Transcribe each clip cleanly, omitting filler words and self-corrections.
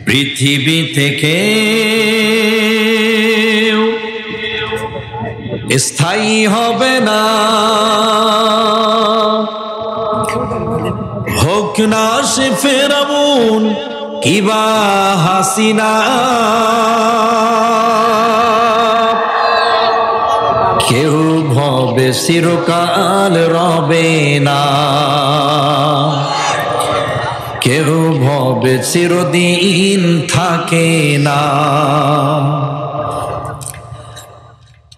পৃথিবী থেকে স্থায়ী হবে না, হোক না সে ফেরাউন কিবা হাসিনা, কেউ ভবে চিরকাল রবে না, কেউ ভবে চিরদিন থাকে না।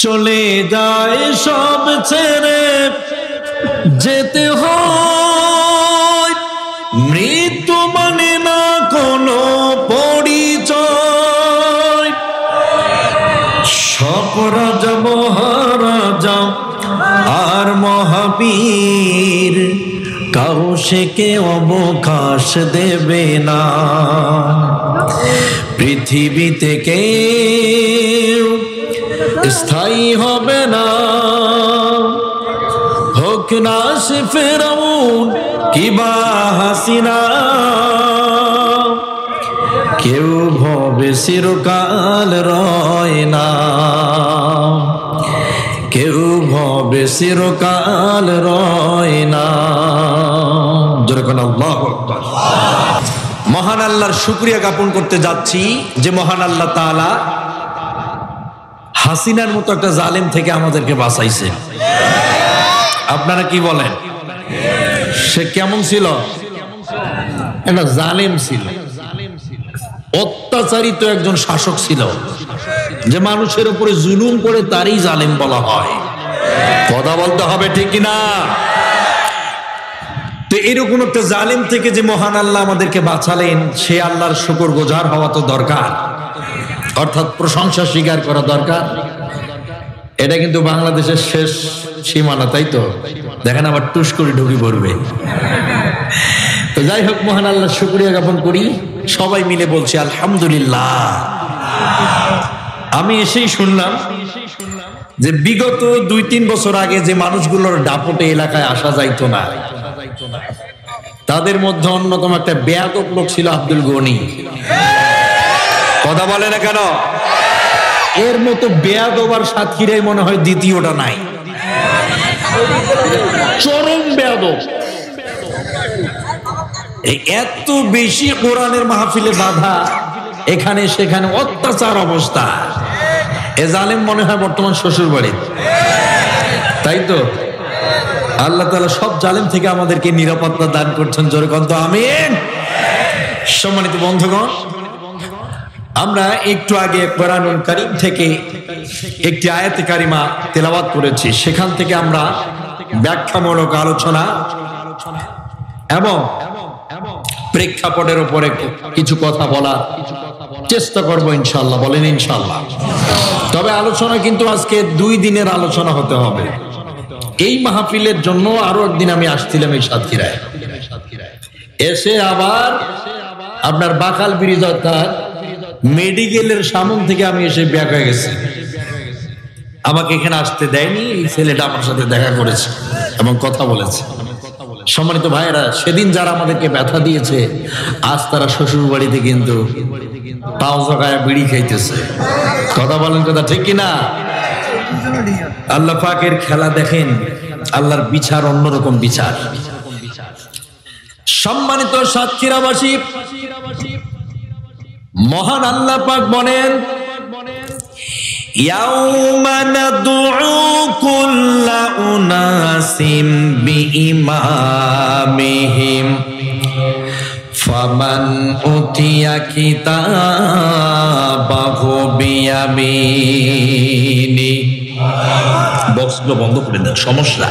চলে যায় সব ছেড়ে যেতে হয়, মৃত্যু মানে না কোনো পরিচয়। সব রাজা মহারাজা আর মহাবীর কাউকে অবকাশ দেবে না। পৃথিবী থেকে স্থায়ী হবে না, হোক না সে ফেরাউন কিবা হাসিনা, কেউ ভবে চিরকাল রয় না, কেউ ভবে চিরকাল রয় না। যেরকম আল্লাহু আকবার। মহান আল্লাহর শুকরিয়া জ্ঞাপন করতে যাচ্ছি যে মহান আল্লাহ তাআলা হাসিনার মতো একটা জালেম থেকে আমাদেরকে বাঁচাইছে। আপনারা কি বলেন? সে কেমন ছিল? একটা জালেম ছিল, অত্যাচারিত একজন শাসক ছিল, যে মানুষের উপরে জুলুম করে তারই জালেম বলা হয়। কথা বলতে হবে, ঠিক কিনা? তো এরকম একটা জালেম থেকে যে মহান আল্লাহ আমাদেরকে বাঁচালেন, সে আল্লাহর শুকরগুজার হওয়া তো দরকার, অর্থাৎ প্রশংসা স্বীকার করা দরকার। এটা কিন্তু বাংলাদেশের শেষ সীমানা, তাই তো? দেখেন আবার টুস করে ঢুকে পড়বে। তো যাই হোক, মহান আল্লাহ শুকরিয়া জ্ঞাপন করি, সবাই মিলে বলছি আলহামদুলিল্লাহ। আমি এসেই শুনলাম যে বিগত 2-3 বছর আগে যে মানুষগুলোর দাপটে এলাকায় আসা যাইতো না, তাদের মধ্যে অন্যতম একটা বেয়াদব লোক ছিল আব্দুল গনি। কথা বলে না কেন? এর মতো বেয়াদব আর সাতক্ষীরায় মনে হয় দ্বিতীয়টা নাই। চরম বেয়াদব, এত বেশি কোরআনের মাহফিলে বাধা, এখানে সেখানে অত্যাচার অবস্থা। এ জালেম মনে হয় বর্তমান শ্বশুর বাড়ি, তাই তো? আল্লাহ তাআলা সব জালেম থেকে আমাদেরকে নিরাপত্তা দান করছেন। জোরে কন্ত আমিন। সম্মানিত বন্ধুগণ, আমরা একটু আগে কোরআনুল কারীম থেকে একটি আয়াতে কারিমা তেলাওয়াত করেছি। সেখান থেকে আমরা ব্যাখ্যামূলক আলোচনা এবং প্রেক্ষাপটের উপরে কিছু কথা বলার চেষ্টা করব ইনশাআল্লাহ। বলেন ইনশাআল্লাহ। তবে আলোচনা কিন্তু আজকে 2 দিনের আলোচনা হতে হবে। এই মাহফিলের জন্য আরো একদিন আমি আসছিলাম এই সাতক্ষীরায়, এসে আবার আপনার বাকাল ব্রিজ অর্থাৎ মেডিকেলের সামন থেকে আমি এসে ব্যাক হয়ে গেছি। আমাকে এখানে আসতে দেয়নি, এই ছেলেটা আমার সাথে দেখা করেছে এবং কথা বলেছে। সম্মানিত ভাইয়েরা, সেদিন যারা আমাদেরকে ব্যথা দিয়েছে, আজ তারা শ্বশুর বাড়িতে কিন্তু পাও জগায় বিড়ি খাইতেছে। কথা বলেন, কথা ঠিক কিনা? আল্লাহ পাকের খেলা দেখেন, আল্লাহর বিচার অন্যরকম বিচার। সম্মানিত সাতক্ষীরাবাসী, মহান আল্লাহ পাক বলেন, ইয়াউমা নাদউ কুল্লা উনাসিম বিইমামিহিম ফামান উতিয়া কিতাবাহু বিয়ামিনি। বক্সগুলো বন্ধ করে দেন, সমস্যা।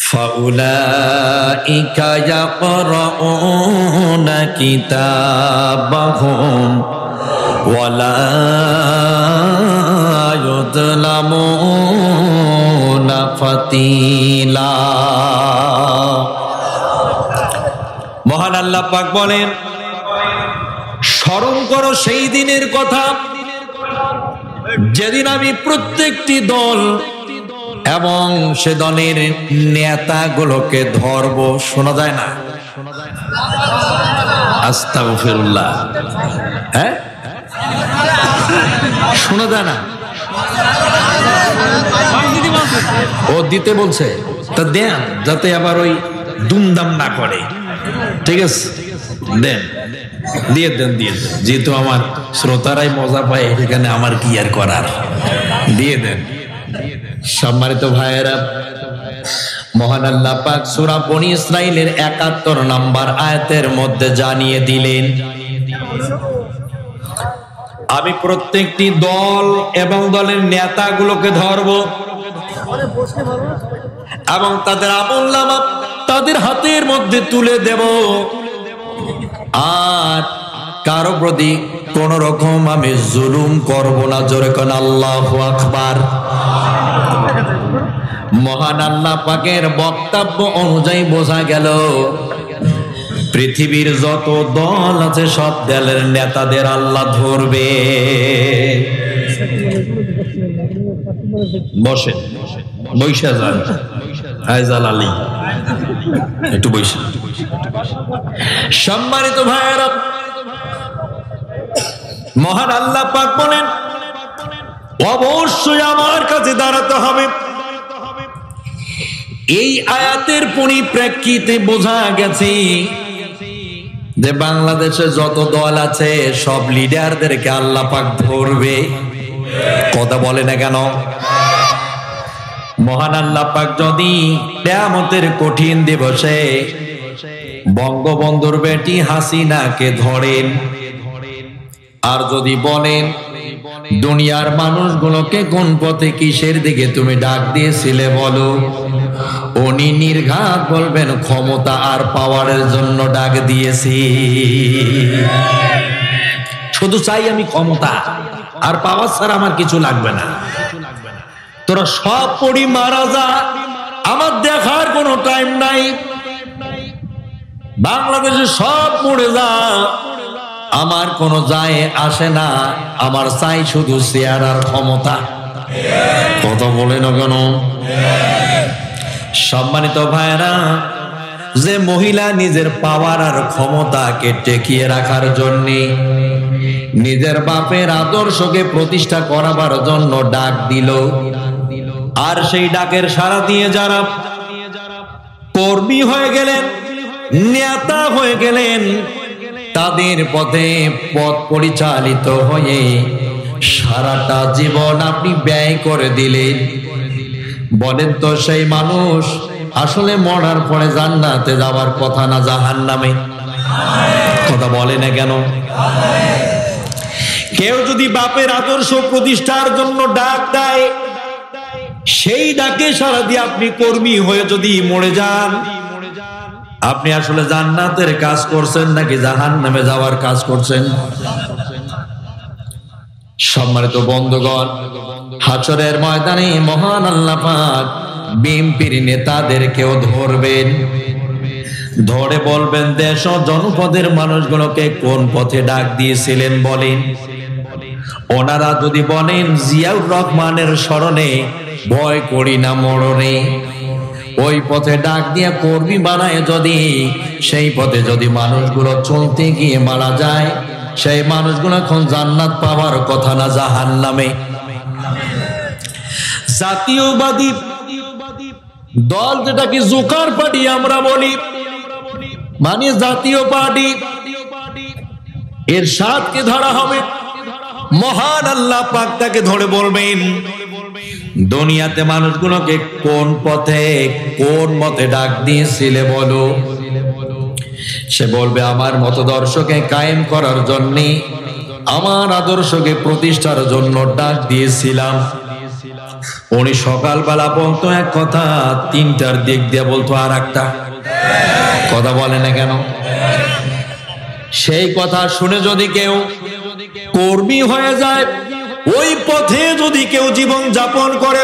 ফাউলাইকা ইয়াকরাউনা কিতাবাহুম ওয়ালা ইউযলামুনা ফাতিলা। মহান আল্লাহ পাক বলেন, স্মরণ করো সেই দিনের কথা যেদিন আমি প্রত্যেকটি দল এবং সে দলের নেতাগুলোকে ধরব। শোনা যায় না? আস্তাগফিরুল্লাহ। হ্যাঁ, শোনা যায় না? ও দিতে বলছে, তা দেন, যাতে আবার ওই দুমদাম না করে। ঠিক আছে, দেন, দিয়ে দেন, দিয়ে দেন। যেহেতু আমার শ্রোতারাই মজা পায়, এখানে আমার কি আর করার, দিয়ে দেন। সম্মানিত ভাইয়েরা, মহান আল্লাহ পাক সূরা বনী ইসরাইলের ৭১ নম্বর আয়াতের মধ্যে জানিয়ে দিলেন, আমি প্রত্যেকটি দল এবং দলের নেতাগুলোকে ধরব এবং তাদের আমলনামা তাদের হাতের মধ্যে তুলে দেব, আর কারো প্রতি কোন রকম আমি জুলুম করব না। জোরে কোন আল্লাহু আকবার। মহান আল্লাহ পাকের বক্তব্য অনুযায়ী বোঝা গেল, পৃথিবীর যত দল আছে সব দলের নেতাদের আল্লাহ ধরবে। বসে বৈশা যান, হায়জাল আলী একটু বৈশা। সম্মানিত ভাইয়েরা, মহান আল্লাহ পাক বলেন, অবশ্যই আমার কাছে দাঁড়াতে হবে। এই আয়াতের পরিপ্রেক্ষিতে বোঝা গেছে যে বাংলাদেশে যত দল আছে সব লিডারদেরকে আল্লাহ পাক ধরবে। কথা বলে না কেন? মহান আল্লাহ পাক যদি কিয়ামতের কঠিন দিবসে বঙ্গবন্ধুর বেটি হাসিনাকে ধরেন, আর যদি বলেন দুনিয়ার মানুষগুলোকে কোন পথে কিসের দিকে তুমি ডাক দিয়েছিলে বলো, উনি নির্ঘাত বলবেন ক্ষমতা আর পাওয়ারের জন্য ডাক দিয়েছি। শুধু চাই আমি ক্ষমতা আর পাওয়ার ছাড়া আমার কিছু লাগবে না। তোরা সব পড়ি মারা যা, আমার দেখার কোনো টাইম নাই। বাংলাদেশে সব মরে যা, আমার কোনো যায় আসে না। আমার চাই শুধু চেয়ার আর ক্ষমতা। কথা বলে না কেন? সম্মানিত ভাইরা, যে মহিলা নিজের পাওয়ার আর ক্ষমতাকে টেকিয়ে রাখার জন্য নিজের বাপের আদর্শকে প্রতিষ্ঠা করাবার জন্য ডাক দিল, আর সেই ডাকের সাড়া দিয়ে যারা কর্মী হয়ে গেলেন, নেতা হয়ে গেলেন, তাদের পথে পথ পরিচালিত হয়ে সারাটা জীবন আপনি ব্যয় করে দিলেন, বলেন তো সেই মানুষ আসলে মরার পরে জান্নাতে যাওয়ার কথা না জাহান্নামে? কথা বলে না কেন? কেউ যদি বাপের আদর্শ প্রতিষ্ঠার জন্য ডাক দেয়, সেই ডাকে সাড়া দিয়ে আপনি কর্মী হয়ে যদি মরে যান, আপনি আসলে জান্নাতের কাজ করছেন নাকি জাহান্নামে যাওয়ার কাজ করছেন? সম্মানিত বন্ধুগণ, হাশরের ময়দানে মহান আল্লাহ পাক বিএনপির নেতাদেরকেও ধরবেন, ধরে বলবেন দেশ ও জনপদের মানুষগুলোকে কোন পথে ডাক দিয়েছিলেন বলেন। ওনারা যদি বলেন জিয়াউর রহমানের স্মরণে ভয় করি না মরণে, ওই পথে ডাক দিয়ে কর্মী বানায় যদি সেই পথে যদি মানুষগুলো চলতে গিয়ে মারা যায়, সেই মানুষগুলো এখন জান্নাত পাওয়ার কথা না জাহান্নামে? জাতীয়বাদী দল যেটাকে জোকার পার্টি আমরা বলি, মানে জাতীয় পার্টি, এর সাথকে ধরা হবে। মহান আল্লাহ পাক তাকে ধরে বলবেন দুনিয়াতে মানুষগুলোকে কোন পথে কোন মতে ডাক দিয়েছিলে বলো। সে বলবে আমার মতদর্শকে কায়েম করার জন্য, আমার আদর্শকে প্রতিষ্ঠার জন্য ডাক দিয়েছিলাম। উনি সকালবেলা বলতো এক কথা, ৩টার দিক দিয়ে বলতো আর একটা কথা। বলে না কেন? সেই কথা শুনে যদি কেউ কর্মী হয়ে যায়, ওই পথে যদি কেউ জীবন যাপন করে,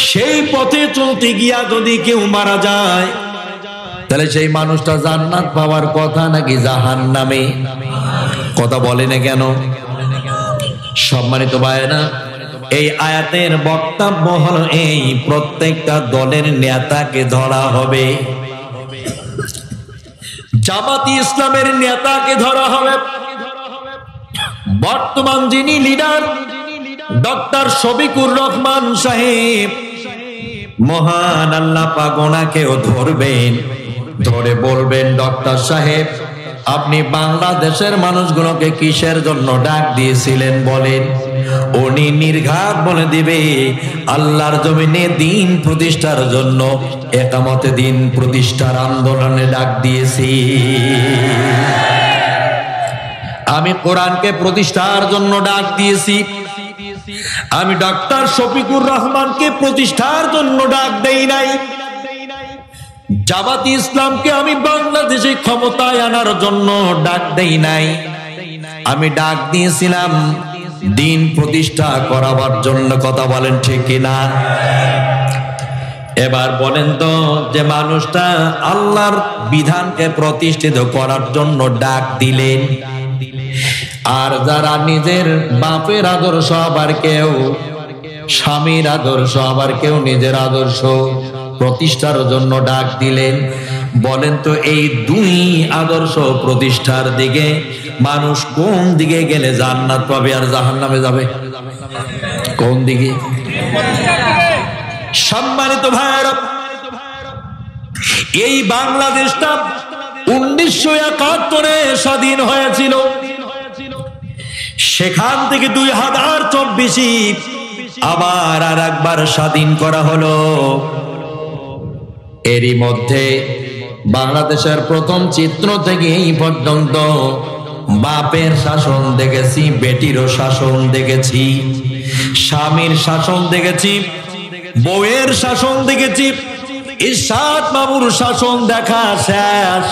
সেই পথে চলতে গিয়া যদি কেউ মারা যায়, তাহলে সেই মানুষটা জান্নাত পাওয়ার কথা নাকি জাহান্নামে? কথা বলে না কেন? সম্মানিত ভাইরা, এই আয়াতের বক্তব্য হলো এই, প্রত্যেকটা দলের নেতাকে ধরা হবে। জামাতি ইসলামের নেতাকে ধরা হবে। বর্তমান যিনি লিডার ডক্টর শফিকুর রহমান সাহেব, মহান আল্লাহ পাক ওনাকেও ধরবেন, ধরে বলবেন, ডক্টর সাহেব আপনি বাংলাদেশের মানুষগুলোকে কিসের জন্য ডাক দিয়েছিলেন বলেন। উনি নির্ঘাত বলে দিবে, আল্লাহর জমিনে দিন প্রতিষ্ঠার জন্য, একামতে দিন প্রতিষ্ঠার আন্দোলনে ডাক দিয়েছি। আমি কোরআনকে প্রতিষ্ঠার জন্য ডাক দিয়েছি। আমি ডক্টর শফিকুর রহমানকে প্রতিষ্ঠার জন্য ডাক দেই নাই। জামাতি ইসলামকে আমি বাংলাদেশে ক্ষমতায় আনার জন্য ডাক দেই নাই। আমি ডাক দিয়েছিলাম দিন প্রতিষ্ঠা করাবার জন্য। কথা বলেন ঠিক কিনা? এবার বলেন তো, যে মানুষটা আল্লাহর বিধানকে প্রতিষ্ঠিত করার জন্য ডাক দিলেন, আর যারা নিজের বাপের আদর্শ, আবার কেউ স্বামীর আদর্শ, আবার কেউ নিজের আদর্শ প্রতিষ্ঠার জন্য ডাক দিলেন, বলেন তো এই দুই আদর্শ প্রতিষ্ঠার দিকে মানুষ কোন দিকে গেলে জান্নাত পাবে আর জাহান্নামে যাবে? কোন দিকে? সম্মানিত ভাইরা, এই বাংলাদেশটা 1971-এ স্বাধীন হয়েছিল। সেখান থেকে 2024 আবার আর একবার স্বাধীন করা হলো। এরই মধ্যে বাংলাদেশের প্রথম চিত্র থেকে এই পর্যন্ত বাপের শাসন দেখেছি, বেটিরও শাসন দেখেছি, স্বামীর শাসন দেখেছি, বউয়ের শাসন দেখেছি, ইরশাদ মামুর শাসন দেখা শেষ।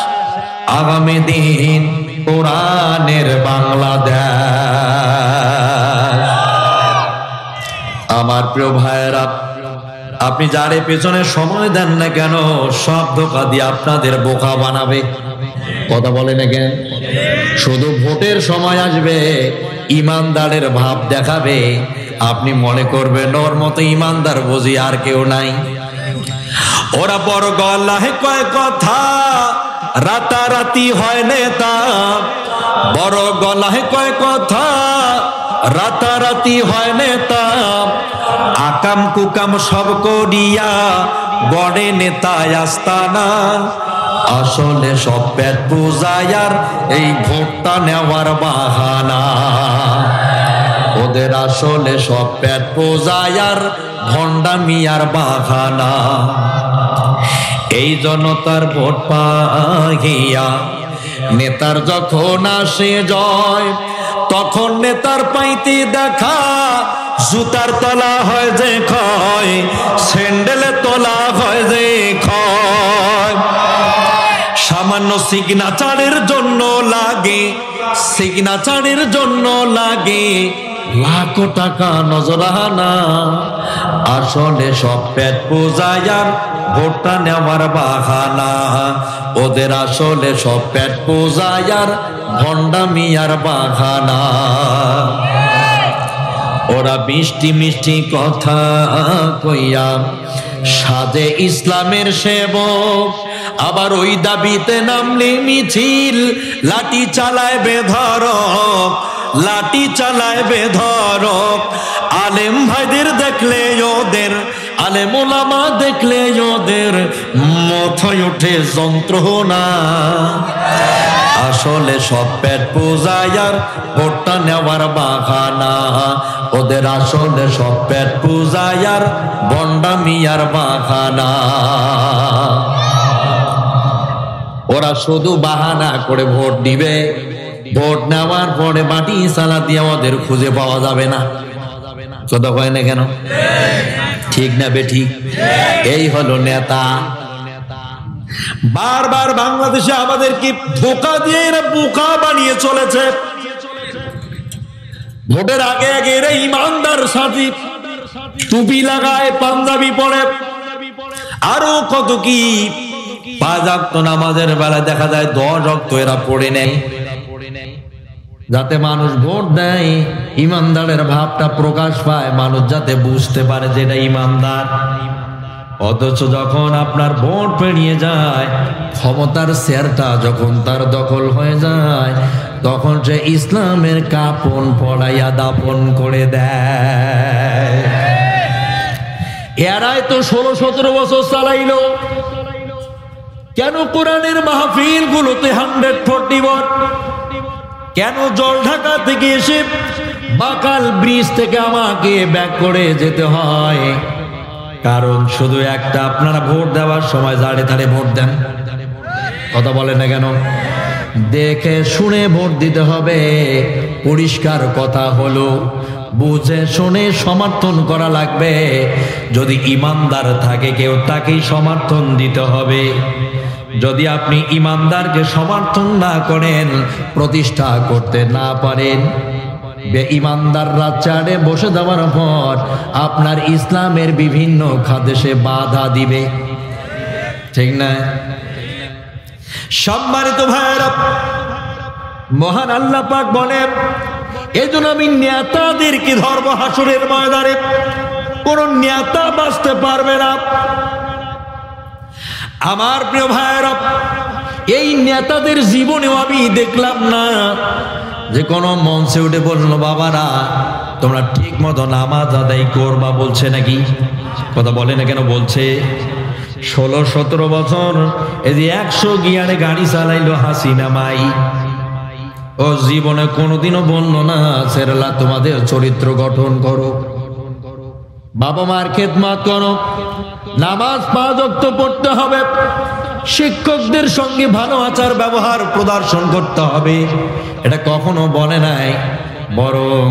আগামী দিন কোরআনের বাংলাদেশ। আমার প্রিয় ভাইয়েরা, আপনি যারে পেছনে সময় দেন না কেন, সব ধোঁকা দিয়ে আপনাদের বোকা বানাবে। কথা বলে না কেন? শুধু ভোটের সময় আসবে, ইমানদারের ভাব দেখাবে, আপনি মনে করবেন ওর মতো ইমানদার বুঝি আর কেউ নাই। ওরা বড় গলায় কয় কথা, রাতারাতি হয় নেতা। বড় গলায় কয় কথা, রাতারাতি হয় নেতা। আকাম কুকাম সব করিয়া গড়ে নেতা আস্তানা। আসলে সব পেট পূজায়ার এই ভোটটা নেওয়ার বাহানা। ওদের আসলে সব পেট পূজায়ার ভণ্ডামিয়ার বাহানা। এই জনতার ভোট পাইয়া নেতার যখন আসে জয়, তখন নেতার পাইতে দেখা জুতার তলা হয় যে ক্ষয়, স্যান্ডেলের তলা হয় যে ক্ষয়। সামান্য সিগনেচারের জন্য লাগে, সিগনেচারের জন্য লাগে লাখো টাকা নজরানা। আসলে সব পেট পূজায়ার ভোটটা নেওয়ার বাহানা। ওদের আসলে সব পেট পূজায়ার ভণ্ডামিয়ার বাহানা। ওরা মিষ্টি মিষ্টি কথা কইয়া সাজে ইসলামের সেবক, আবার ওই দাবিতে নামলে মিছিল লাঠি চালায় বেধড়ক, লাঠি চালায় বেধড়ক। আলেম ভাইদের দেখলে ওদের, আলেম ওলামা দেখলে ওদের মাথায় ওঠে যন্ত্রণা। আসলে সব পেট পূজায়ার ভোটটা নেওয়ার বাহানা। ওদের আসলে সব পেট পূজায়ার ভণ্ডামিয়ার বাহানা। ওরা শুধু বাহানা করে ভোট দিবে, ভোট নেওয়ার পরে মাটি সালা দিয়ে ওদের খুঁজে পাওয়া যাবে না। কথা হয় না কেন? ঠিক না বেঠিক? এই হলো নেতা। বারবার বাংলাদেশে আমাদেরকে ধোঁকা দিয়ে এরা বোকা বানিয়ে চলেছে। ভোটের আগে আগে এরা ইমানদার সাথী, টুপি লাগায়, পাঞ্জাবি পরে, আরো কত কি। 5 ওয়াক্ত নামাজের বেলা দেখা যায় 10 ওয়াক্ত এরা পড়ে নেয়, যাতে মানুষ ভোট দেয়, ইমানদারের ভাবটা প্রকাশ পায়, মানুষ যাতে বুঝতে পারে যে এটা ইমানদার। অথচ যখন আপনার ভোট পেরিয়ে যায়, ক্ষমতার চেয়ারটা যখন তার দখল হয়ে যায়, তখন সে ইসলামের কাপন পড়াইয়া দাপন করে দেয়। এরাই তো 16-17 বছর চালাইলো। কেন কোরআনের মাহফিল গুলোতে 141? কেন জলঢাকা থেকে এসে বাকাল ব্রিজ থেকে আমাকে ব্যাক করে যেতে হয়? কারণ শুধু একটা, আপনারা ভোট দেওয়ার সময় দাঁড়ে দাঁড়ে ভোট দেন, কথা বলে না কেন? দেখে শুনে ভোট দিতে হবে। পরিষ্কার কথা হলো, বুঝে শুনে সমর্থন করা লাগবে। যদি ইমানদার থাকে কেউ, তাকেই সমর্থন দিতে হবে। যদি আপনি ইমানদারকে সমর্থন না করেন, প্রতিষ্ঠা করতে না পারেন, বেঈমানদাররা চারে বসে দেওয়ার পর আপনার ইসলামের বিভিন্ন খাতে সে বাধা দিবে, ঠিক না? সম্মানিত ভাইরা, মহান আল্লাহ পাক বলেন, এজন্য আমি নেতাদেরকে ধর্ম হাসরের ময়দানে। কোন নেতা বাঁচতে পারবে না। আমার প্রিয় ভাইরা, এই নেতাদের জীবনেও আমি দেখলাম না যে কোন মঞ্চে উঠে বললো, বাবারা তোমরা ঠিক মতো নামাজ আদায় করবা, বলছে নাকি? কথা বলে না কেন? বলছে। 16-17 বছর এই যে 100 গিয়ারে গাড়ি চালাইলো হাসিনা মাই, ও জীবনে কোনোদিনও বললো না ছেলেরা তোমাদের চরিত্র গঠন করো, বাবা মার খেদমত করো, নামাজ 5 ওয়াক্ত পড়তে হবে, শিক্ষকদের সঙ্গে ভালো আচার ব্যবহার প্রদর্শন করতে হবে। এটা কখনো বলে নাই, বরং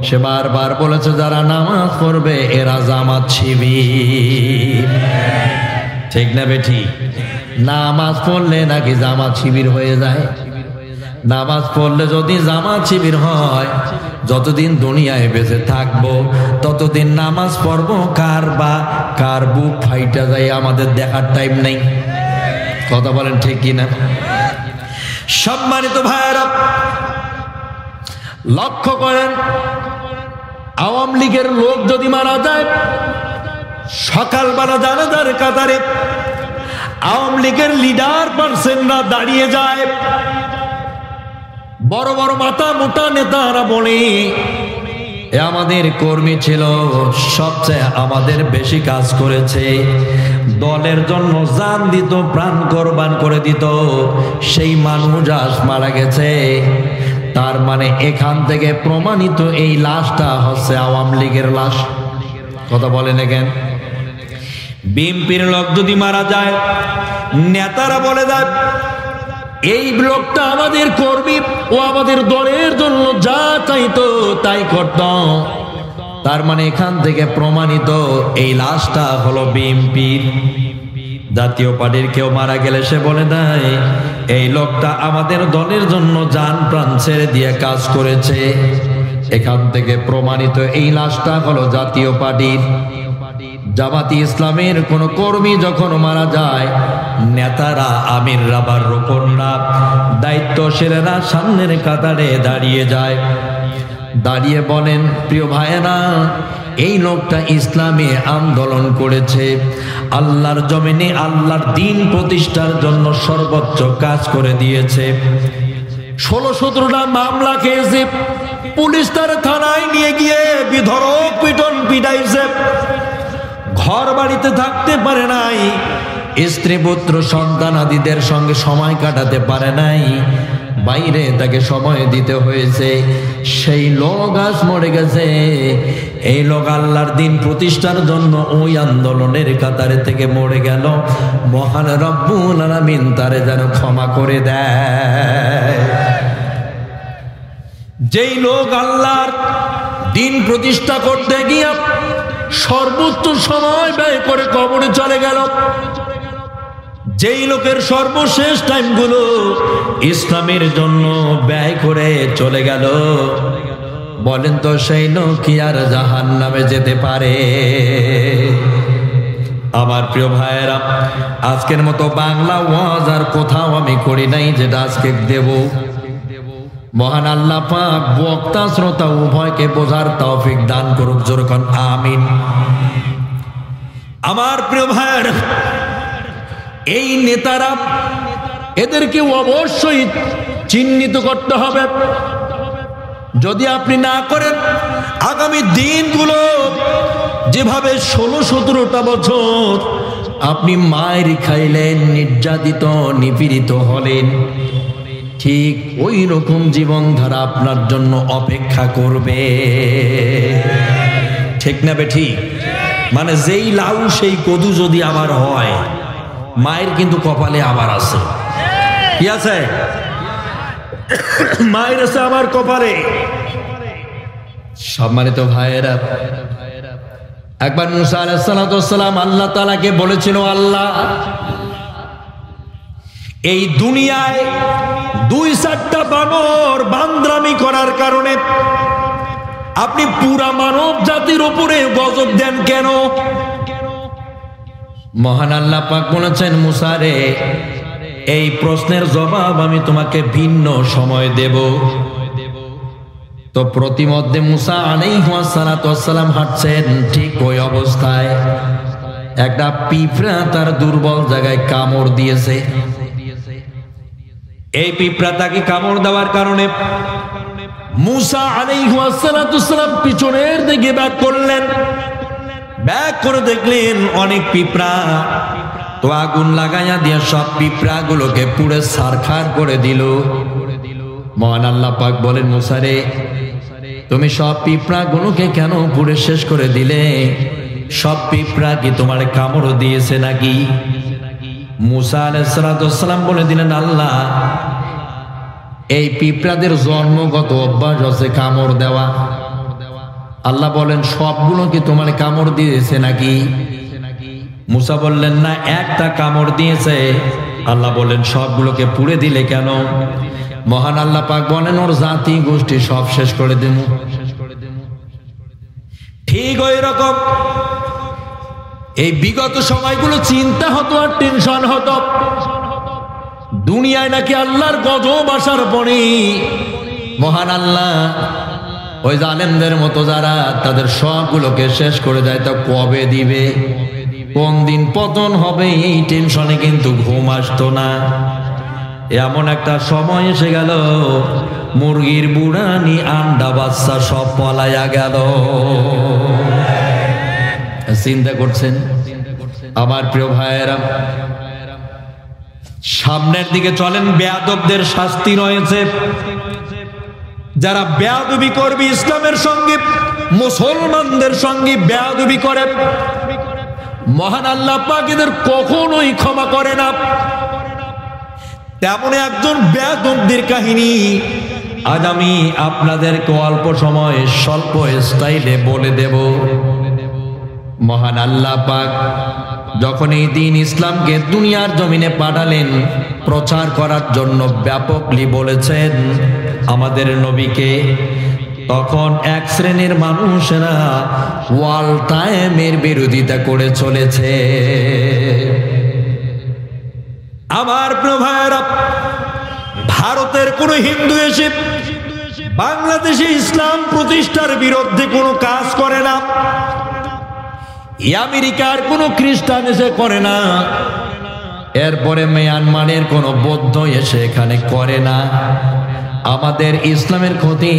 সে বারবার বলেছে যারা নামাজ পড়বে এরা জামাত শিবির, ঠিক না বেঠি? নামাজ পড়লে নাকি জামাত শিবির হয়ে যায়? নামাজ পড়লে যদি জামাত শিবির হয়, যতদিন দুনিয়ায় বেঁচে থাকবো ততদিন নামাজ পড়বো, কার বুক ফাইটা যায় আমাদের দেখার টাইম নেই, কথা বলেন ঠিক কিনা? সম্মানিত ভাইরা, লক্ষ্য করেন, আওয়ামী লীগের লোক যদি মারা যায়, সকালবেলা জানাজার কাতারে আওয়ামী লীগের লিডার পার্সনরা দাঁড়িয়ে যায়। বড় বড় মাথা মোটা নেতারা বলে, এ আমাদের কর্মী ছিল, সবচেয়ে আমাদের বেশি কাজ করেছে, দলের জন্য জান দিত, প্রাণ কোরবান করে দিত, সেই মানুষ আজ মারা গেছে। তার মানে এখান থেকে প্রমাণিত এই লাশটা হচ্ছে আওয়ামী লীগের লাশ, কথা বলেন কেন? বিএনপির লোক যদি মারা যায়, নেতারা বলে দেয় এই লোকটা আমাদের কর্মী, ও আমাদের দলের জন্য যা চাইতো তাই করত। তার মানে এখান থেকে প্রমাণিত এই লাশটা হলো বিএনপির। জাতীয় পার্টির কেউ মারা গেলে সে বলে দেয় এই লোকটা আমাদের দলের জন্য জান প্রাণ ছেড়ে দিয়ে কাজ করেছে। এখান থেকে প্রমাণিত এই লাশটা হলো জাতীয় পার্টির। জামাতি ইসলামের কোন কর্মী যখন মারা যায়, নেতারা আমিররা বা রোকনরা দায়িত্বশীলেরা সামনের কাতারে দাঁড়িয়ে যায়, দাঁড়িয়ে বলেন প্রিয় ভাইয়েরা, এই লোকটা ইসলামী আন্দোলন করেছে, আল্লাহর জমিনে আল্লাহর দ্বীন প্রতিষ্ঠার জন্য সর্বোচ্চ কাজ করে দিয়েছে। 16-17টা মামলা খেয়েছে, পুলিশ তার থানায় নিয়ে গিয়ে বিধরক পিটন পিটাইছে, ঘর বাড়িতে থাকতে পারে নাই, স্ত্রী পুত্র সন্তানাদিদের সঙ্গে সময় কাটাতে পারে নাই, বাইরে তাকে সময় দিতে হয়েছে। সেই লোক আজ মরে গেছে। এই লোক আল্লাহর দ্বীন প্রতিষ্ঠার জন্য ওই আন্দোলনের কাতারে থেকে মরে গেল। মহান রব্বুল আলামিন তারে যেন ক্ষমা করে দেয়। যেই লোক আল্লাহর দ্বীন প্রতিষ্ঠা করতে গিয়ে সর্বোচ্চ সময় ব্যয় করে কবরে চলে গেল, যেই লোকের সর্বশেষ টাইমগুলো ইসলামের জন্য ব্যয় করে চলে গেল, বলেন তো সেই লোক কি আর জাহান্নামে যেতে পারে? আমার প্রিয় ভাইয়েরা, আজকের মতো বাংলা ওয়াজ আর কোথাও আমি করি নাই যেটা আজকে দেব। মহান আল্লাহ পাক বক্তা শ্রোতা উভয়কে বোঝার তৌফিক দান করুক, জোরে কোন আমিন। আমার প্রিয় ভাইয়ের, এই নেতারা, এদেরকে অবশ্যই চিহ্নিত করতে হবে। যদি আপনি না করেন, আগামী দিনগুলো যেভাবে 16-17টা বছর আপনি মায়ের খাইলেন, নির্যাতিত নিপীড়িত হলেন, ঠিক ওই রকম জীবনধারা আপনার জন্য অপেক্ষা করবে। ঠিক না বে ঠিক? মানে যেই লাউ সেই কদু যদি আবার হয়, মায়ের কিন্তু কপালে আবার আছে। কি আছে? মায়ের আছে আমার কপালে। সম্মানিত ভাইয়েরা, একবার মুসা আলাইহিস সালাম আল্লাহ তাআলাকে বলেছিল, আল্লাহ, এই দুনিয়ায় 2-4টা বানর বান্দ্রামি করার কারণে আপনি পুরা মানব জাতির উপরে গজব দেন কেন? মহান আল্লাহ পাক বলেছেন, মুসা রে, এই প্রশ্নের জবাব আমি তোমাকে ভিন্ন সময় দেব। তো প্রতিমধ্যে মুসা আলাইহিস সালাম হাঁটছেন, ঠিক ওই অবস্থায় একটা পিঁপড়া তার দুর্বল জায়গায় কামড় দিয়েছে। এই পিঁপড়া তাকে কামড় দেওয়ার কারণে মুসা আলাইহিস সালাম পিছনের দিকে ব্যাক করলেন। ব্যাক করে দেখলেন অনেক পিঁপড়া। তো আগুন লাগাইয়া দিয়ে সব পিঁপড়া গুলোকে পুড়ে ছারখার করে দিল। মহান আল্লাহ পাক বলেন, মুসা রে, তুমি সব পিঁপড়া গুলোকে কেন পুড়ে শেষ করে দিলে? সব পিঁপড়া কি তোমার কামড় দিয়েছে নাকি? মুসা আলাইহিস সালাম বলে দিলেন, আল্লাহ, এই পিঁপড়াদের জন্মগত অভ্যাস আছে কামড় দেওয়া। আল্লাহ বলেন, সবগুলো কি তোমার কামড় দিয়েছে নাকি? মুসা বললেন, না, একটা কামড় দিয়েছে। আল্লাহ বলেন, সবগুলোকে পুড়ে দিলে কেন? মহান আল্লাহ পাক বলেন, ওর জাতি গোষ্ঠী সব শেষ করে দেব। ঠিক ওই রকম এই বিগত সময়গুলো চিন্তা হতো আর টেনশন হতো, দুনিয়ায় নাকি আল্লাহর গজব আসার পরে মহান আল্লাহ ওই জালেমদের মতো যারা তাদের সবগুলোকে শেষ করে দেয়, তা কবে দিবে, কোন দিন পতন হবে, এই টেনশনে কিন্তু ঘুম আসতো না। এমন একটা সময় এসে গেল, মুরগির বুড়ানি আন্ডা বাচ্চা সব পলাইয়া গেল। চিন্তা করছেন আমার প্রিয় ভাইয়েরা? সামনের দিকে চলেন, বেয়াদবদের শাস্তি রয়েছে। যারা বেয়াদবি করবে, ইসলামের সঙ্গে মুসলমানদের সঙ্গে বেয়াদবি করে, মহান আল্লাহ পাক এদের কখনোই ক্ষমা করে না। তেমন একজন বেয়াদবদের কাহিনী আজ আমি আপনাদেরকে অল্প সময় স্বল্প স্টাইলে বলে দেব। মহান আল্লাহ পাক যখন এই দিন ইসলামকে দুনিয়ার জমিনে পাঠালেন প্রচার করার জন্য, ব্যাপকলি বলেছেন আমাদের নবীকে, তখন এক শ্রেণীর মানুষেরা ওয়াল টাইমের বিরোধিতা করে চলেছে। আমার প্রিয় ভাইয়েরা, ভারতের কোন হিন্দু এসে বাংলাদেশে ইসলাম প্রতিষ্ঠার বিরুদ্ধে কোনো কাজ করে না, আমেরিকার কোন খ্রিস্টান এসে করে না, এরপরে মিয়ানমারের কোন বৌদ্ধ এসে এখানে করে না। আমাদের ইসলামের ক্ষতি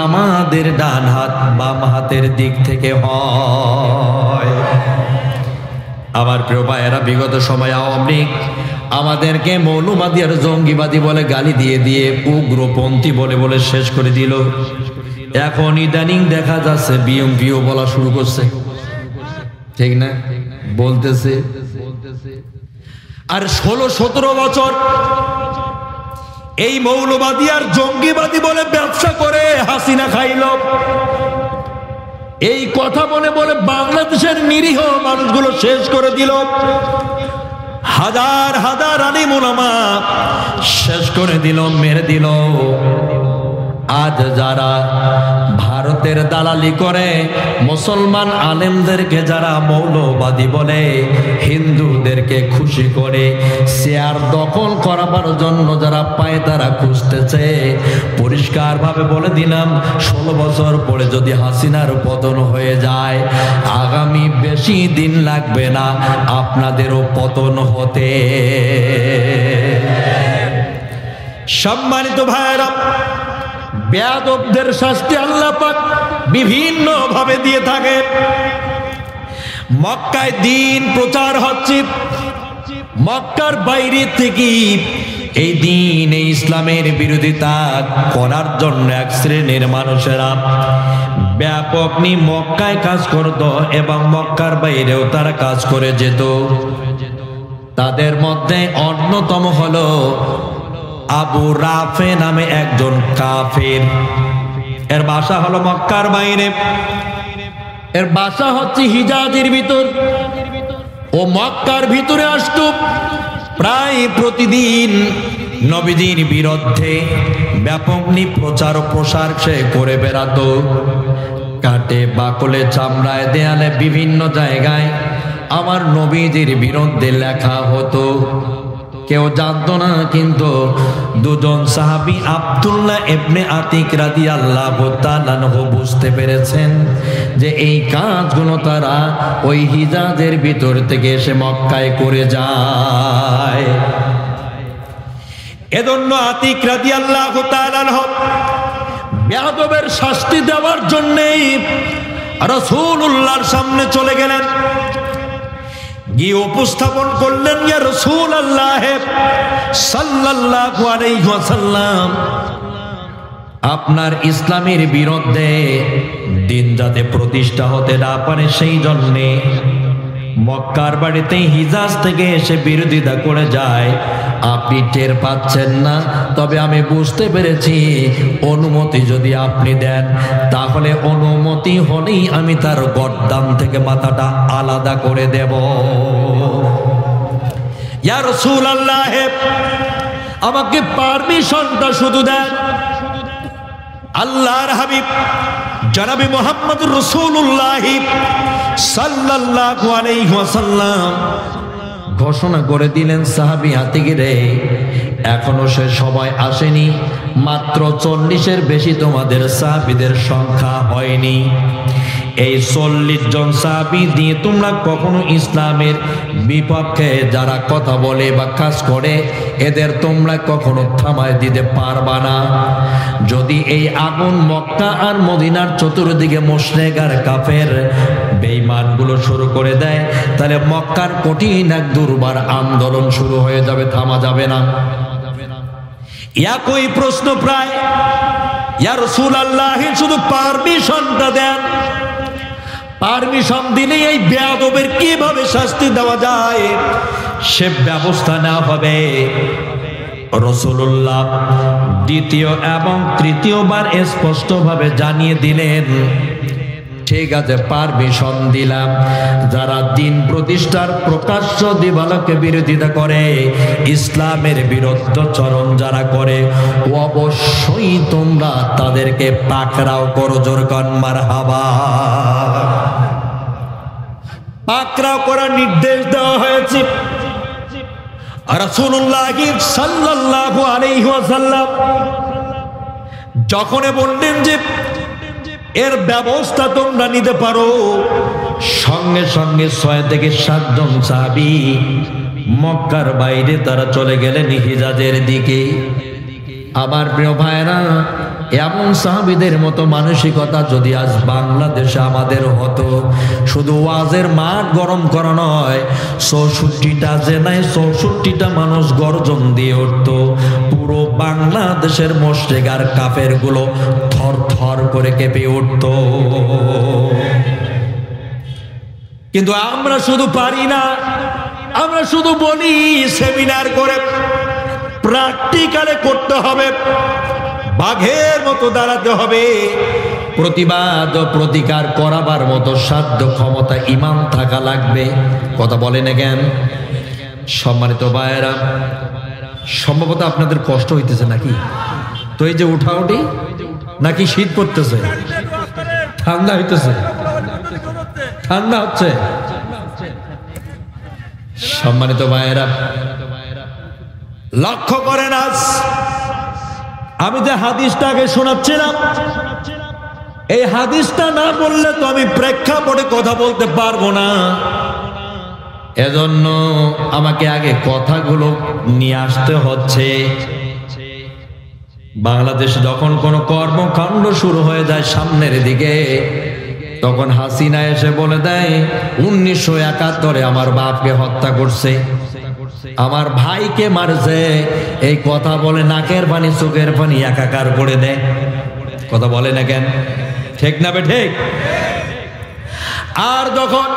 আমাদের ডান হাত বাম হাতের দিক থেকে হয়। আমার প্রিয় ভাইয়েরা, বিগত সময় আওয়ামী লীগ আমাদেরকে মৌলবাদী আর জঙ্গিবাদী বলে গালি দিয়ে দিয়ে উগ্রপন্থী বলে বলে শেষ করে দিল। এখন ইদানিং দেখা যাচ্ছে বিএমপিও বলা শুরু করছে, ঠিক না? বলতেছে। আর 16-17 বছর এই মৌলবাদী আর জঙ্গিবাদী বলে ব্যবসা করে হাসিনা খাইল। এই কথা বলে বলে বাংলাদেশের নিরীহ মানুষগুলো শেষ করে দিল। হাজার হাজার আলিম উলামা শেষ করে দিল, মেরে দিল। আজ যারা ভারতের দালালি করে মুসলমান আলেমদেরকে যারা মৌলবাদী বলে, হিন্দুদেরকে খুশি করে শেয়ার দখল করাবার জন্য যারা পায় তারা খুঁজতেছে, পরিষ্কার ভাবে বলে দিলাম 16 বছর পরে যদি হাসিনার পতন হয়ে যায়, আগামী বেশি দিন লাগবে না আপনাদেরও পতন হতে। সম্মানিত ভাইরা, বেয়াদবদের শাস্তি আল্লাহ পাক বিভিন্ন ভাবে দিয়ে থাকে। মক্কায় দিন প্রচার হচ্ছে, মক্কার বাইরে থেকে এই দিন এই ইসলামের বিরোধিতা করার জন্য এক শ্রেণীর মানুষেরা ব্যাপক মক্কায় কাজ করত এবং মক্কার বাইরেও তারা কাজ করে যেত। তাদের মধ্যে অন্যতম হলো আবু রাফে নামে একজন কাফের। এর বাসা হলো মক্কার বাইরে, এর বাসা হচ্ছে হিজাজের ভিতর। ও মক্কার ভিতরে আসতো, প্রায় প্রতিদিন নবীজির বিরুদ্ধে ব্যাপক প্রচার ও প্রসার সে করে বেড়াতো। কাটে বাকলে চামড়ায় দেয়ালে বিভিন্ন জায়গায় আমার নবীজির বিরুদ্ধে লেখা হতো। কেউ জানতো না, কিন্তু দুজন সাহাবী আব্দুল্লাহ ইবনে আতিক রাদিয়াল্লাহু তাআলা আনহু বুঝতে পেরেছেন যে এই কাজগুলো তারা ওই হিজাজের ভিতর থেকে এসে মক্কায় করে যায়। এজন্য আতিক রাদিয়াল্লাহু তাআলা আনহু বেয়াদবের শাস্তি দেওয়ার জন্য রাসূলুল্লাহর সামনে চলে গেলেন, গিয়ে উপস্থাপন করলেন, ইয়া রাসূলুল্লাহ সাল্লাল্লাহু আলাইহি ওয়াসাল্লাম, আপনার ইসলামের বিরুদ্ধে দিন যাতে প্রতিষ্ঠা হতে না পারে সেই জন্যে মক্কার বাড়িতে হিজাজ থেকে এসে বিরোধিতা করে যায়। আপনি টের পাচ্ছেন না, তবে আমি বুঝতে পেরেছি অনুমতি যদি আপনি দেন তাহলে অনুমতি হলেই আমি তার গর্দান থেকে মাথাটা আলাদা করে দেব। ইয়া রাসূলুল্লাহ, আমাকে পারমিশনটা শুধু দেন। আল্লাহর হাবিব জনাবে মুহাম্মদুর রাসূলুল্লাহ সাল্লাল্লাহু আলাইহি ওয়াসাল্লাম ঘোষণা করে দিলেন, সাহাবী আতিকরে, এখনো সে সবাই আসেনি, মাত্র 40-এর বেশি তোমাদের সাহাবীদের সংখ্যা হয়নি। এই 40 জন সাহাবী দিয়ে তোমরা কখনো ইসলামের বিপক্ষে যারা কথা বলে বা কাজ করে এদের তোমরা কখনো থামায় দিতে পারবা না। যদি এই আগুন মক্কা আর মদিনার চতুর্দিকে মুশরিক আর কাফের বেঈমানগুলো শুরু করে দেয়, তাহলে মক্কার কঠিন এক দুর্বার আন্দোলন শুরু হয়ে যাবে, থামা যাবে না। একই প্রশ্ন প্রায়, ইয়া রাসূলুল্লাহ, শুধু পারমিশনটা দেন। পারমিশন দিলে এই বেয়াদবের কিভাবে শাস্তি দেওয়া যায় সে ব্যবস্থা নেওয়া হবে। রাসূলুল্লাহ দ্বিতীয় এবং তৃতীয়বার স্পষ্টভাবে জানিয়ে দিলেন, ঠিক আছে, পারমিশন দিলাম। যারা দিন প্রতিষ্ঠার প্রকাশ্য দিবালোকে বিরোধিতা করে, ইসলামের বিরুদ্ধাচরণ যারা করে, অবশ্যই তোমরা তাদেরকে পাকড়াও করো। জোরকান মারহাবা। পাকড়াও করার নির্দেশ দেওয়া হয়েছে। রাসূলুল্লাহ সাল্লাল্লাহু আলাইহি ওয়াসাল্লাম যখন বললেন যে এর ব্যবস্থা তোমরা নিতে পারো, সঙ্গে সঙ্গে 6 থেকে 7 জন সাহাবী মক্কার বাইরে তারা চলে গেলেন হিজাজের দিকে। আমার প্রিয় ভাইরা, এমন সাহাবীদের মতো মানসিকতা যদি আজ বাংলাদেশে আমাদের হতো, শুধু ওয়াজের মাঠ গরম করা নয়, 64টা জেলায় 64টা মানুষ গর্জন দিয়ে উঠত, পুরো বাংলাদেশের মুশরিক আর কাফের গুলো থর থর করে কেঁপে উঠত। কিন্তু আমরা শুধু পারি না, আমরা শুধু বলি সেমিনার করে, প্র্যাকটিক্যালে করতে হবে, বাঘের মতো দাঁড়াতে হবে, প্রতিবাদ ও প্রতিকার করাবার মতো সাধ্য ক্ষমতা ঈমান থাকা লাগবে। কথা বলেন কেন? সম্মানিত ভাইয়েরা, সম্ভবত আপনাদের কষ্ট হইতেছে নাকি? তো এই যে উঠাউঠি, নাকি শীত পড়তেছে? ঠান্ডা হইতেছে, ঠান্ডা হচ্ছে। সম্মানিত ভাইয়েরা, লক্ষ্য করেন, আজ আমি যে হাদিসটা আগে শোনাচ্ছিলাম, এই হাদিসটা না বললে তো আমি প্রেক্ষাপটে কথা বলতে পারবো না। এজন্য আমাকে আগে কথাগুলো নিয়ে আসতে হচ্ছে। বাংলাদেশে যখন কোনো কর্মকাণ্ড শুরু হয়ে যায় সামনের দিকে, তখন হাসিনা এসে বলে দেয় 1971 আমার বাপকে হত্যা করছে, আমার ভাইকে মারছে। এই কথা বলে নাকের পানি চোখের পানি একাকার করে দেয়। কথা বলে না কেন? ঠিক না বে ঠিক? আর যখন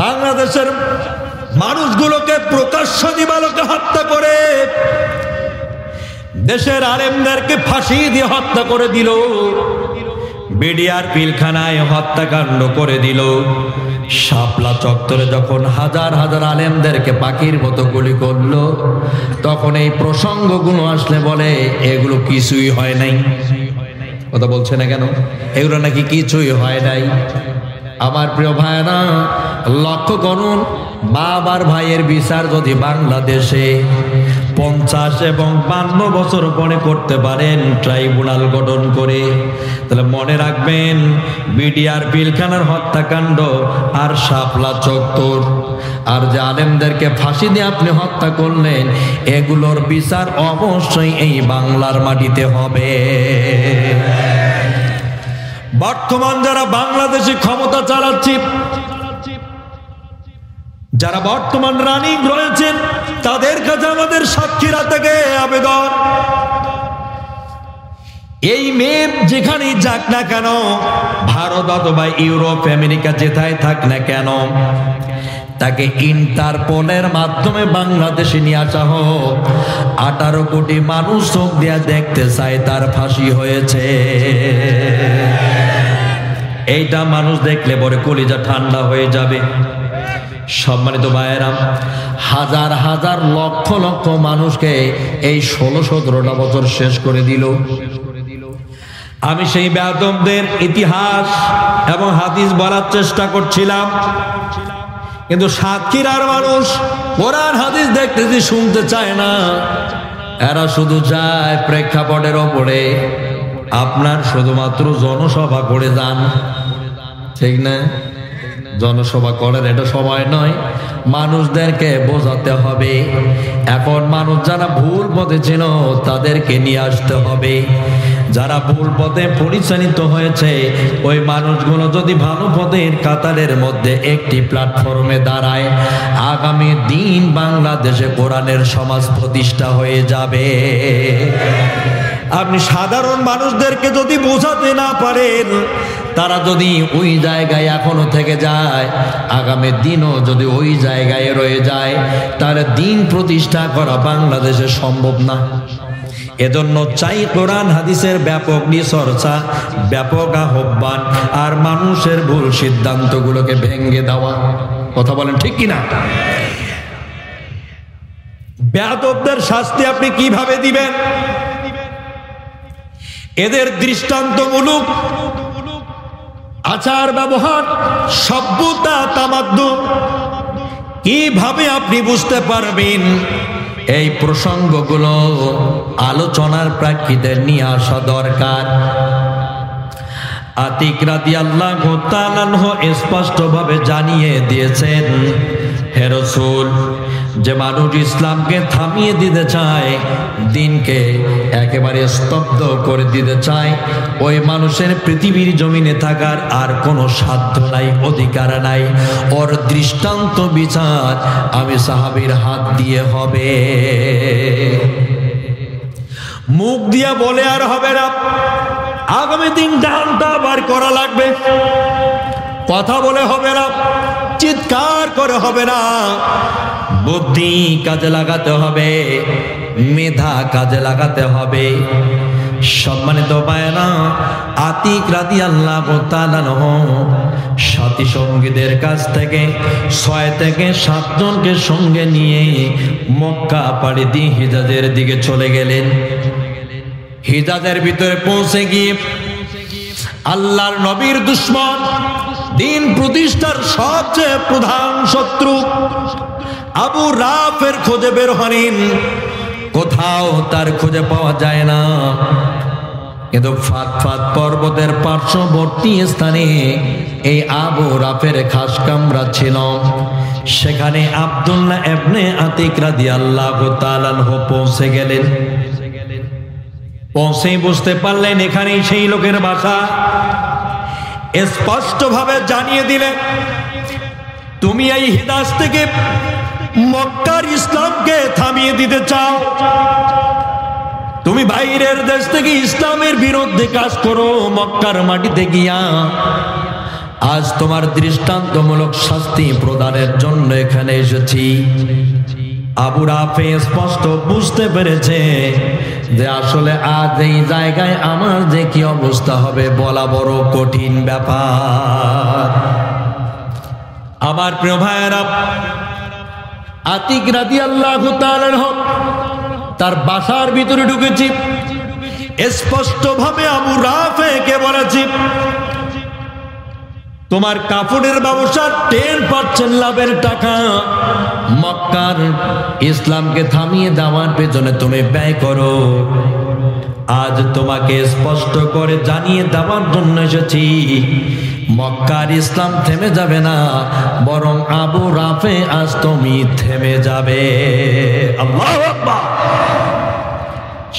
বাংলাদেশের মানুষগুলোকে প্রকাশ্য দিবালোকে হত্যা করে, দেশের আলেমদেরকে ফাঁসি দিয়ে হত্যা করে দিল, বিডিআর পিলখানায় হত্যাকাণ্ড করে দিল, শাপলা চত্বরে যখন হাজার হাজার আলেমদেরকে পাখির মতো গুলি করলো, তখন এই প্রসঙ্গগুলো আসলে বলে এগুলো কিছুই হয় নাই। কথা বলছে না কেন? এগুলো নাকি কিছুই হয় নাই। আমার প্রিয় ভাইরা, লক্ষ্য করুন, বাবার ভাইয়ের বিচার যদি বাংলাদেশে 50 এবং 52 বছর পরে করতে পারেন ট্রাইব্যুনাল গঠন করে, তাহলে মনে রাখবেন বিডিআর পিলখানার হত্যাকাণ্ড আর শাপলা চত্বর আর যে আলেমদেরকে ফাঁসি দিয়ে আপনি হত্যা করলেন, এগুলোর বিচার অবশ্যই এই বাংলার মাটিতে হবে। বর্তমান যারা বাংলাদেশে ক্ষমতা চালাচ্ছে, যারা বর্তমান রানিং রয়েছেন, তাদের কাছে আমাদের সাক্ষীরা থেকে আবেদন, এই মেয়ে যেখানেই যাক না কেন, ভারত অথবা ইউরোপ আমেরিকা যেথায় থাক না কেন, তাকে ইন্টারপোলের মাধ্যমে বাংলাদেশে নিয়ে আসা হোক। 18 কোটি মানুষ চোখ দিয়ে দেখতে চায় তার ফাঁসি হয়েছে। এইটা মানুষ দেখলে পরে কলিজা ঠান্ডা হয়ে যাবে। সম্মানিত ভাইয়েরা, হাজার হাজার লক্ষ লক্ষ মানুষকে এই 16-17টা বছর শেষ করে দিল। আমি সেই বেয়াদবদের ইতিহাস এবং হাদিস বলার চেষ্টা করছিলাম, কিন্তু সাক্ষীরার মানুষ কোরআন হাদিস দেখতেছি, শুনতে চায় না। এরা শুধু যায় প্রেক্ষাপটের ওপরে। আপনার শুধুমাত্র জনসভা করে যান, ঠিক না? জনসভা করার এটা সময় নয়, মানুষদেরকে বোঝাতে হবে। এখন মানুষ যারা ভুল পথে ছিল তাদেরকে নিয়ে আসতে হবে। যারা ভুল পথে পরিচালিত হয়েছে, ওই মানুষগুলো যদি ভালো পথের কাতারের মধ্যে একটি প্ল্যাটফর্মে দাঁড়ায়, আগামী দিন বাংলাদেশে কোরআনের সমাজ প্রতিষ্ঠা হয়ে যাবে। আপনি সাধারণ মানুষদেরকে যদি বোঝাতে না পারেন, তারা যদি ওই জায়গায় এখনো থেকে যায়, আগামী দিনও যদি ওই জায়গায় রয়ে যায়, তাহলে দিন প্রতিষ্ঠা করা বাংলাদেশে সম্ভব না। এজন্য চাই কোরআন হাদিসের ব্যাপক চর্চা, ব্যাপক আহ্বান, আর মানুষের ভুল সিদ্ধান্তগুলোকে ভেঙে দেওয়া। কথা বলেন ঠিক কিনা? বেয়াদবদের শাস্তি আপনি কিভাবে দিবেন? এদের দৃষ্টান্তমূলক আচার ব্যবহার, সভ্যতা, তামাদ্দুন কিভাবে আপনি বুঝতে পারবেন? এই প্রসঙ্গগুলো আলোচনার প্রেক্ষিতে নিয়ে আসা দরকার। আতিক রাদিয়াল্লাহু তাআলা আনহু স্পষ্টভাবে জানিয়ে দিয়েছেন, হে রাসূল, যে মানুষ ইসলামকে থামিয়ে দিতে চায়, দিনকে একেবারে স্তব্ধ করে দিতে চায়, ওই মানুষের পৃথিবীর জমিনে থাকার আর কোনো সাধ্য নাই, অধিকার নাই। ওর দৃষ্টান্ত বিচার আমি সাহাবীর হাত দিয়ে হবে। মুখ দিয়া বলে আর হবে না, আগামী দিন ডানটা বার করা লাগবে। কথা বলে হবে না, চিৎকার করে হবে না, বুদ্ধি কাজে লাগাতে হবে, মেধা কাজে লাগাতে হবে। সম্মানিত ভাইরা, আতিক রাদিয়াল্লাহু তাআলা আনহু সাথী সঙ্গীদের কাছ থেকে 6 থেকে 7 জনকে সঙ্গে নিয়ে মক্কা পাড়ি দিয়ে হিজাজের দিকে চলে গেলেন। হিজাজের ভিতরে পৌঁছে গিয়ে আল্লাহর নবীর দুশমন, দিন প্রতিষ্ঠার সবচেয়ে প্রধান শত্রু আবু রাফের খোঁজে বের হলেন। কোথাও তার খুঁজে পাওয়া যায় না, কিন্তু ফাতফাত পর্বতের পার্শ্ববর্তী স্থানে এই আবু রাফের খাস কামরা ছিল। সেখানে আব্দুল্লাহ ইবনে আতিক রাদিয়াল্লাহু তাআলা আনহু পৌঁছে গেলেন। পৌঁছে বুঝতে পারলেন এখানেই সেই লোকের বাসা। স্পষ্টভাবে জানিয়ে দিলেন, তুমি এই হিজাজ থেকে মক্কার ইসলামকে থামিয়ে দিতে চাও, তুমি বাইরের দেশ থেকে ইসলামের বিরুদ্ধে কাজ করো, মক্কার মাটিতে গিয়া আজ তোমার দৃষ্টান্তমূলক শাস্তি প্রদানের জন্য এখানে এসেছি। আবু রাফে স্পষ্ট বুঝতে পেরেছে যে আসলে আজ এই জায়গায় আমার যে কি অবস্থা হবে বলা বড় কঠিন ব্যাপার। আমার প্রিয় ভাইয়েরা, আতিক রাদিয়াল্লাহু তাআলা তার বাসার ভিতরে ঢুকেছি। স্পষ্টভাবে আবু রাফেকে বলেছি, তোমার কাপড়ের ব্যবসা 10% লাভের টাকা মক্কার ইসলামকে থামিয়ে দেওয়ার পেছনে তুমি ব্যয় করো। আজ তোমাকে স্পষ্ট করে জানিয়ে দেওয়ার জন্য এসেছি, মক্কার ইসলাম থেমে যাবে না, বরং আবু রাফে আজ তুমি থেমে যাবে। আল্লাহু আকবার।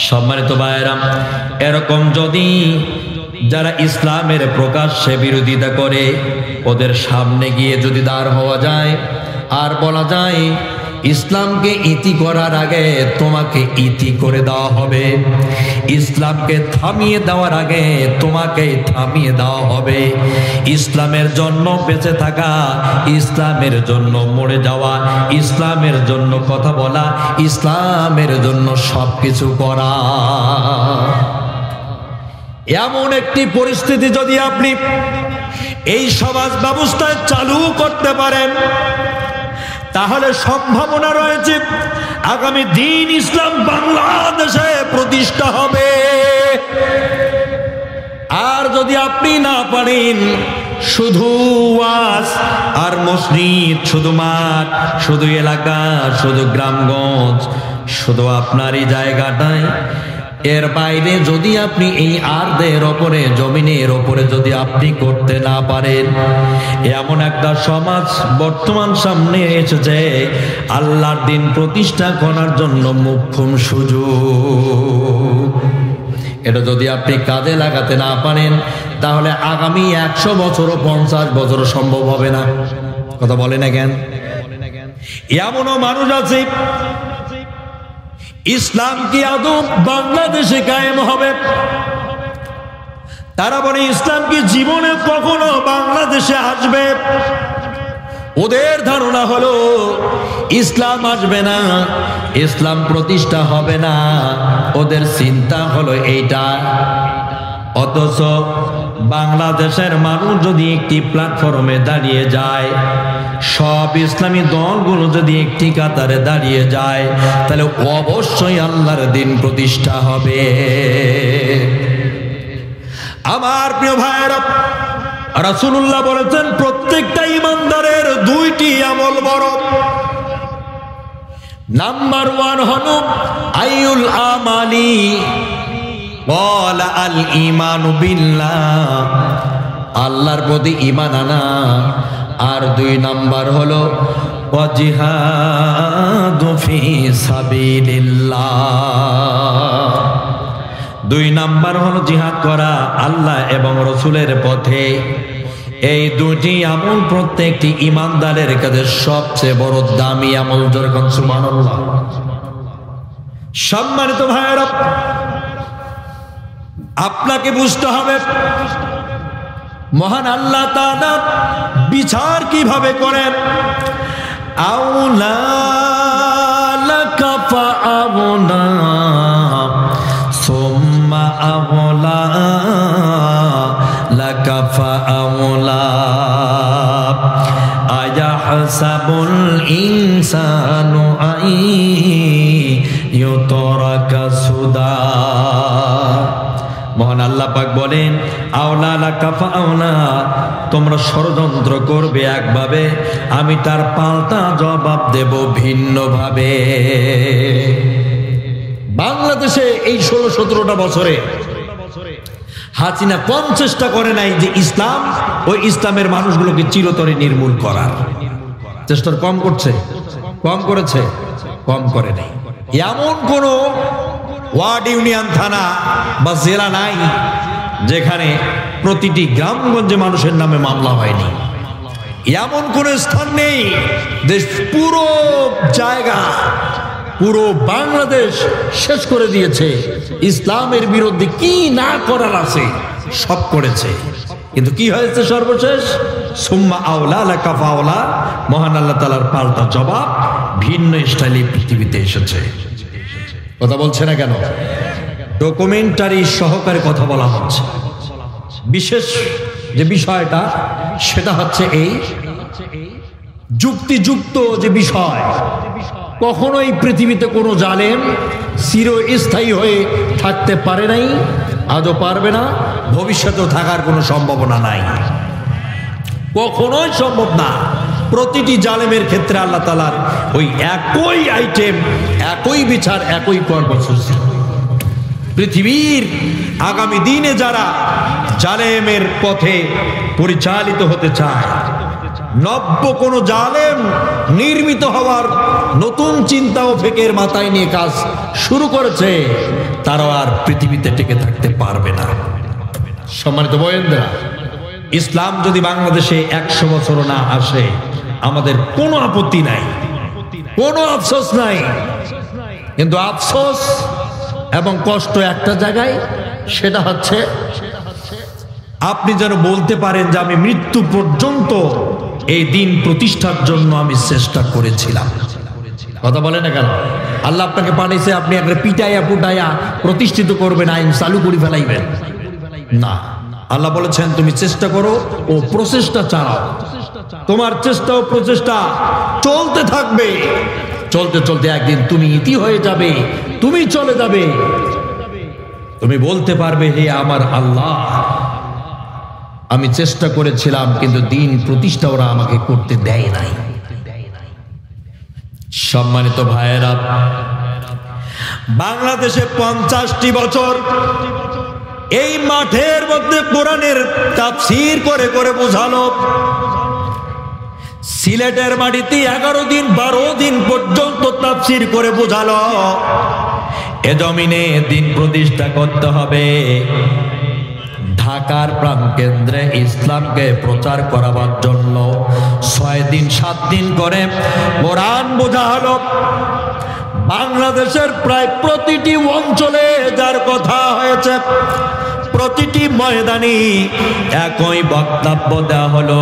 সম্মানিত ভাইরা, এরকম যদি যারা ইসলামের প্রকাশ্যে বিরোধিতা করে ওদের সামনে গিয়ে যদি দাঁড় হওয়া যায় আর বলা যায় ইসলামকে ইতি করার আগে তোমাকে ইতি করে দেওয়া হবে, ইসলামকে থামিয়ে দেওয়ার আগে তোমাকে থামিয়ে দেওয়া হবে, ইসলামের জন্য বেঁচে থাকা, ইসলামের জন্য মরে যাওয়া, ইসলামের জন্য কথা বলা, ইসলামের জন্য সবকিছু করা, এমন একটি পরিস্থিতি যদি আপনি এই সমাজ ব্যবস্থায় চালু করতে পারেন, তাহলে সম্ভাবনা রয়েছে আগামী দিন ইসলাম বাংলাদেশে প্রতিষ্ঠা হবে। আর যদি আপনি না পারেন, শুধু ওয়াজ আর মসজিদ, শুধু মাঠ, শুধু এলাকা, শুধু গ্রামগঞ্জ, শুধু আপনার এই জায়গাটায়, এর বাইরে যদি আপনি এই আরদের ওপরে, জমিনের ওপরে যদি আপনি করতে না পারেন, এমন একটা সমাজ বর্তমান সামনে এসেছে আল্লাহর দিন প্রতিষ্ঠা করার জন্য মোক্ষম সুযোগ। এটা যদি আপনি কাজে লাগাতে না পারেন, তাহলে আগামী 100 বছরও 50 বছরও সম্ভব হবে না। কথা বলে না কেন? এমনও মানুষ আছে ইসলাম কি আদৌ বাংলাদেশে কায়েম হবে, তারা বলে ইসলাম কি জীবনে কখনো বাংলাদেশে আসবে। ওদের ধারণা হলো ইসলাম আসবে না, ইসলাম প্রতিষ্ঠা হবে না, ওদের চিন্তা হলো এইটা। অথচ বাংলাদেশের মানুষ যদি একটি প্ল্যাটফর্মে দাঁড়িয়ে যায়, সব ইসলামী দলগুলো যদি একটি কাতারে দাঁড়িয়ে যায়, তাহলে অবশ্যই আল্লাহর দিন প্রতিষ্ঠা হবে। আমার প্রিয় ভাইরা, রাসূলুল্লাহ বলেছেন প্রত্যেকটা ইমানদারের 2টি আমল বড়। নাম্বার 1 হলো আইউল আমালি ওয়ালা আল ঈমানু বিল্লাহ, আল্লাহর প্রতি ঈমান আনা। আর 2 নাম্বার হলো ওয়া জিহাদু ফি সাবিলিল্লাহ, 2 নাম্বার হলো জিহাদ করা আল্লাহ এবং রাসূলের পথে। এই 2টি আমল প্রত্যেকটি ঈমানদারের কাছে সবচেয়ে বড় দামি আমল। যখন সুবহানাল্লাহ। সম্মানিত ভাইরা, আপনাকে বুঝতে হবে মহান আল্লাহ তাআলা বিচার কিভাবে করেন। আউলা লাকা ফাআউলা সুম্মা আউলা লাকা ফাআউলা আয়াহসাবুল ইনসানু আই ইউতরাকা সুদা। মহান আল্লাহ পাক বলেন আওলা লাকা ফাওলা, তোমরা ষড়যন্ত্র করবে একভাবে, আমি তার পাল্টা জবাব দেব ভিন্নভাবে। বাংলাদেশে এই 16-17টা বছরে হাসিনা কম চেষ্টা করে নাই যে ইসলাম ও ইসলামের মানুষগুলোকে চিরতরে নির্মূল করার চেষ্টা কম করছে, কম করেছে, কম করে নাই। এমন কোন ওয়ার্ড ইউনিয়ন থানা বা জেলা নাই যেখানে প্রতিটি গ্রামগঞ্জে মানুষের নামে মামলা হয়নি। এমন কোন স্থান নেই যে পুরো জায়গা, পুরো বাংলাদেশ শেষ করে দিয়েছে। ইসলামের বিরুদ্ধে কি না করার আছে সব করেছে, কিন্তু কি হয়েছে সর্বশেষ? সুম্মা আওলা লাকা ফাওলা, মহান আল্লাহ তাআলার পাল্টা জবাব ভিন্ন স্টাইলে পৃথিবীতে এসেছে। কথা বলছে না কেন? ডকুমেন্টারি সহকারে কথা বলা হচ্ছে। বিশেষ যে বিষয়টা সেটা হচ্ছে এই যুক্তিযুক্ত যে বিষয়, কখনোই পৃথিবীতে কোনো জালেম চিরস্থায়ী হয়ে থাকতে পারে নাই, আজও পারবে না, ভবিষ্যতেও থাকার কোনো সম্ভাবনা নাই, কখনোই সম্ভব না। প্রতিটি জালেমের ক্ষেত্রে আল্লাহ তাআলার ওই একই আইটেম, একই বিচার, একই কর্মসূচি। পৃথিবীর আগামী দিনে যারা জালেমের পথে পরিচালিত হতে চায়, নব্য কোন জালেম নির্মিত হওয়ার নতুন চিন্তা ও ফেকের মাথায় নিয়ে কাজ শুরু করেছে, তারা আর পৃথিবীতে টিকে থাকতে পারবে না। সম্মানিত বয়েন্দ্রা, ইসলাম যদি বাংলাদেশে 100 বছর না আসে, আমাদের কোনো আপত্তি নাই, কোনো আফসোস নাই। কিন্তু আফসোস এবং কষ্ট একটা জায়গায়, সেটা হচ্ছে আপনি যেন বলতে পারেন যে আমি মৃত্যু পর্যন্ত এই দিন প্রতিষ্ঠার জন্য আমি চেষ্টা করেছিলাম। কথা বলে না কেন? আল্লাহ আপনাকে পাঠিয়েছে, আপনি একটা পিটাইয়া পুটাইয়া প্রতিষ্ঠিত করবেন, আইন চালু করে ফেলাইবেন না। আল্লাহ বলেছেন তুমি চেষ্টা করো ও প্রচেষ্টা চালাও। তোমার চেষ্টা ও প্রচেষ্টা চলতে থাকবে, চলতে চলতে একদিন তুমি ইতি হয়ে যাবে, তুমি চলে যাবে, তুমি বলতে পারবে হে আমার আল্লাহ, আমি চেষ্টা করেছিলাম কিন্তু দিন প্রতিষ্ঠা ওরা আমাকে করতে দেয় নাই। সম্মানিত ভাইয়েরা, বাংলাদেশে 50টি বছর এই মাঠের মধ্যে কোরআনের তাফসীর করে করে বোঝালো। সিলেটের মাটিতে 11 দিন 12 দিন পর্যন্ত তাফসীর করে বোঝালো এ জমিনে দিন প্রতিষ্ঠা করতে হবে। ঢাকার প্রাণকেন্দ্রে ইসলামকে প্রচার করার জন্য 6 দিন 7 দিন করে কোরআন বোঝা হলো। বাংলাদেশের প্রায় প্রতিটি অঞ্চলে যার কথা হয়েছে, প্রতিটি ময়দানে একই বক্তব্য দেওয়া হলো,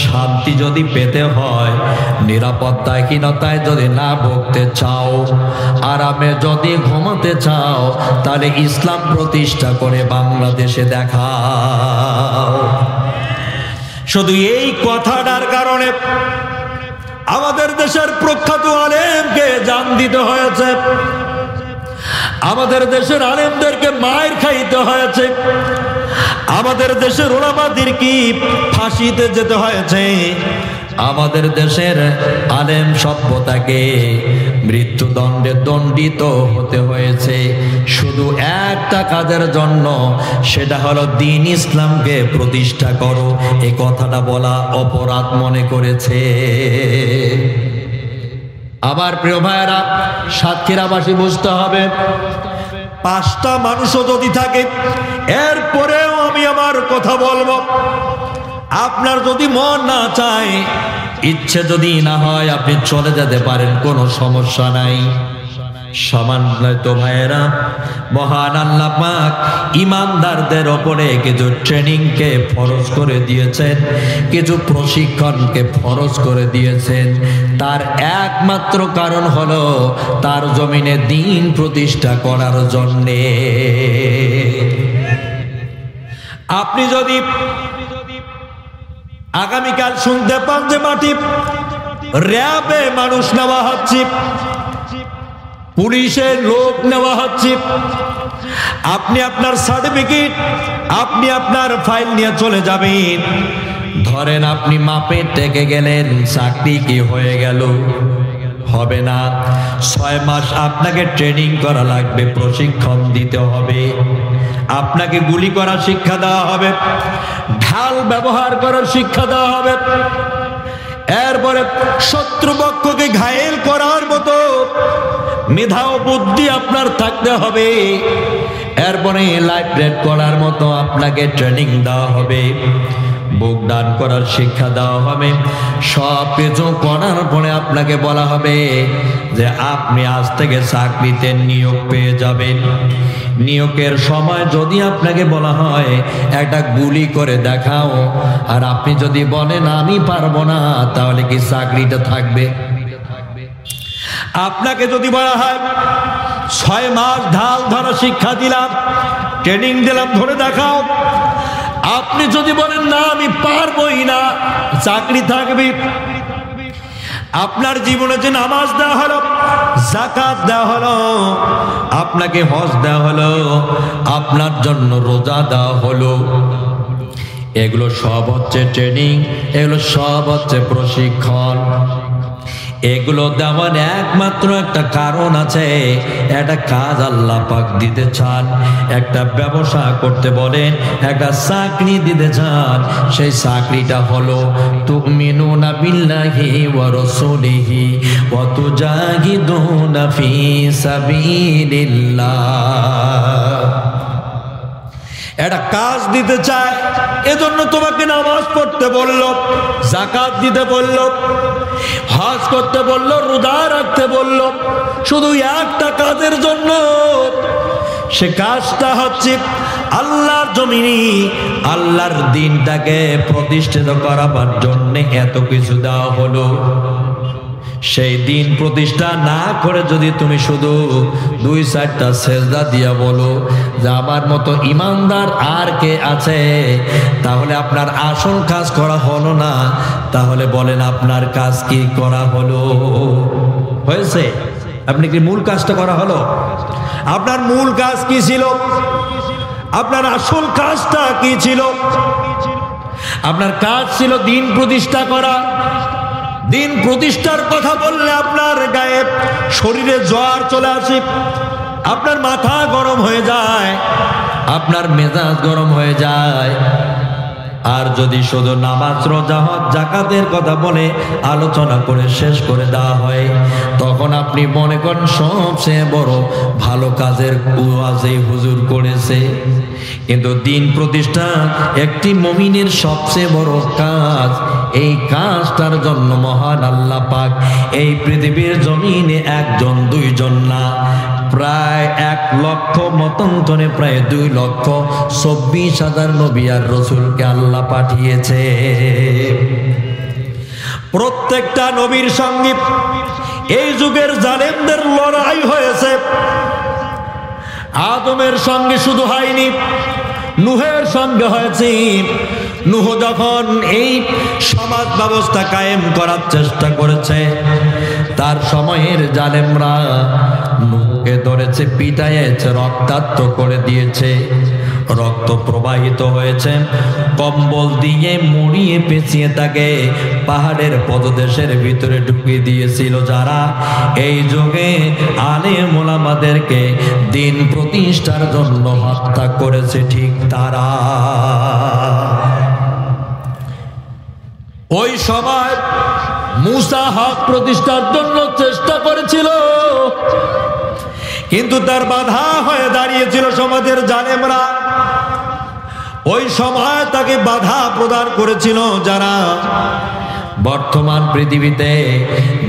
শান্তি যদি পেতে হয়, নিরাপত্তাহীনতায় যদি না ভুগতে চাও, আরামে যদি ঘুমাতে চাও, তাহলে ইসলাম প্রতিষ্ঠা করে বাংলাদেশে দেখাও। শুধু এই কথাটার কারণে আমাদের দেশের প্রখ্যাত আলেমকে জান দিতে হয়েছে, আমাদের দেশের আলেমদেরকে মায়ের খাইতে হয়েছে, আমাদের দেশের ওলামাদেরকে ফাঁসিতে যেতে হয়েছে, আমাদের দেশের আলেম সভ্যতাকে মৃত্যুদণ্ডে দণ্ডিত হতে হয়েছে শুধু একটা কাজের জন্য, সেটা হলো দিন ইসলামকে প্রতিষ্ঠা করো। এই কথাটা বলা অপরাধ মনে করেছে। আবার প্রিয় ভাইয়েরা, সাতক্ষীরাবাসী বুঝতে হবে, 5টা মানুষও যদি থাকে, এরপরেও আমি আমার কথা বলবো। আপনার যদি মন না চায়, ইচ্ছে যদি না হয়, আপনি চলে যেতে পারেন, কোনো সমস্যা নাই। সম্মানিত ভাইয়েরা, মহান আল্লাহ পাক ইমানদারদের ওপরে কিছু ট্রেনিংকে ফরজ করে দিয়েছেন, কিছু প্রশিক্ষণকে ফরজ করে দিয়েছেন। তার একমাত্র কারণ হলো তার জমিনে দ্বীন প্রতিষ্ঠা করার জন্যে। আপনি যদি আগামীকাল শুনতে পান যে মাটি র্যাবে মানুষ নেওয়া হচ্ছে, পুলিশের লোক নেওয়া হচ্ছে, আপনি আপনার সার্টিফিকেট, আপনি আপনার ফাইল নিয়ে চলে যাবেন। ধরেন আপনি মাপে টেকে গেলেন, চাকরি কি হয়ে গেল? হবে না। 6 মাস আপনাকে ট্রেনিং করা লাগবে, প্রশিক্ষণ দিতে হবে। আপনাকে গুলি করার শিক্ষা দেওয়া হবে, ঢাল ব্যবহার করার শিক্ষা দেওয়া হবে। এরপরে শত্রুপক্ষকে ঘায়েল করার মতো মেধা ও বুদ্ধি আপনার থাকতে হবে। এরপরে লাইফ রেড করার মতো আপনাকে ট্রেনিং দেওয়া হবে, বুক দান করার শিক্ষা দেওয়া হবে। সব কিছু করার পরে আপনাকে বলা হবে যে আপনি আজ থেকে চাকরিতে নিয়োগ পেয়ে যাবেন। নিয়োগের সময় যদি আপনাকে বলা হয় একটা গুলি করে দেখাও, আর আপনি যদি বলেন আমি পারবো না, তাহলে কি চাকরিটা থাকবে? আপনাকে যদি বলা হয় 6 মাস ঢাল ধরা শিক্ষা দিলাম, ট্রেনিং দিলাম, ধরে দেখাও, আপনি যদি বলেন না আমি পারবই না, চাকরি থাকবে? আপনার জীবনে যে নামাজ দেওয়া হলো, যাকাত দেওয়া হলো, আপনাকে হজ দেওয়া হলো, আপনার জন্য রোজা দেওয়া হলো, এগুলো সব হচ্ছে ট্রেনিং, এগুলো সব হচ্ছে প্রশিক্ষণ। এগুলো দেওয়ার একমাত্র একটা কারণ আছে, একটা কাজ আল্লাহ পাক দিতে চান। একটা ব্যবসা করতে বলেন, একটা চাকরি দিতে চান, সেই চাকরিটা হলো তুমিনুনা বিল্লাহি ওয়া রাসূলিহি ওয়া তুজাহিদুনা ফি সাবিলিল্লাহ। একটা কাজ দিতে চায়, এজন্য তোমাকে নামাজ পড়তে বলল, যাকাত দিতে বলল, হজ করতে বলল, রোজা রাখতে বলল, শুধু একটা কাজের জন্য। সে কাজটা হচ্ছে আল্লাহর জমিনে আল্লাহর দ্বীনটাকে প্রতিষ্ঠিত করাবার জন্য এত কিছু দেওয়া হলো। সেই দিন প্রতিষ্ঠা না করে যদি তুমি শুধু 2-4টা সেজদা দিয়া বলো যে আমার মতো ইমানদার আর কে আছে, তাহলে আপনার আসল কাজ করা হলো না। তাহলে বলেন আপনার কাজ কি করা হলো? হয়েছে? আপনি কি মূল কাজটা করা হলো? আপনার মূল কাজ কি ছিল? আপনার আসল কাজটা কি ছিল? আপনার কাজ ছিল দিন প্রতিষ্ঠা করা। দিন প্রতিষ্ঠার কথা বললে আপনার গায়ে শরীরে জ্বর চলে আসে, আপনার মাথা গরম হয়ে যায়, আপনার মেজাজ গরম হয়ে যায়। আর যদি শুধু নামাজ, রোজা, হজ, যাকাতের কথা বলে আলোচনা করে শেষ করে দেওয়া হয়, তখন আপনি মনে করেন সবচেয়ে বড় ভালো কাজের ওয়াজে হুজুর করেছে। কিন্তু দিন প্রতিষ্ঠা একটি মুমিনের সবচেয়ে বড় কাজ। এই কাজটার জন্য মহান আল্লাহ পাক এই পৃথিবীর জমিনে 1 2 জন না, প্রায় 1 লক্ষ মতান্তরে প্রায় 2,24,000 নবী আর রাসূলকে আল্লাহ পাঠিয়েছে। প্রত্যেকটা নবীর সঙ্গে এই যুগের জালেমদের লড়াই হয়েছে। আদমের সঙ্গে শুধু হয়নি, নূহের সঙ্গে হয়েছে। নূহ যখন এই সমাজ ব্যবস্থা কায়েম করার চেষ্টা করেছে, তার সময়ের জালেমরা নূহকে ধরেছে, পিটাইয়েছে, রক্তাক্ত করে দিয়েছে, রক্ত প্রবাহিত হয়েছে। কম্বল দিয়ে মুড়িয়ে পেঁচিয়ে তাকে পাহাড়ের পদদেশের ভিতরে ঢুকিয়ে দিয়েছিল। যারা এই যুগে আলেম ওলামাদেরকে দিন প্রতিষ্ঠার জন্য হত্যা করেছে, ঠিক তারা। ওই সময় মূসা হক প্রতিষ্ঠার জন্য চেষ্টা করেছিল, কিন্তু তার বাধা হয়ে দাঁড়িয়েছিল সমাজের জালেমরা। ওই সময় তাকে বাধা প্রদান করেছিল যারা বর্তমান পৃথিবীতে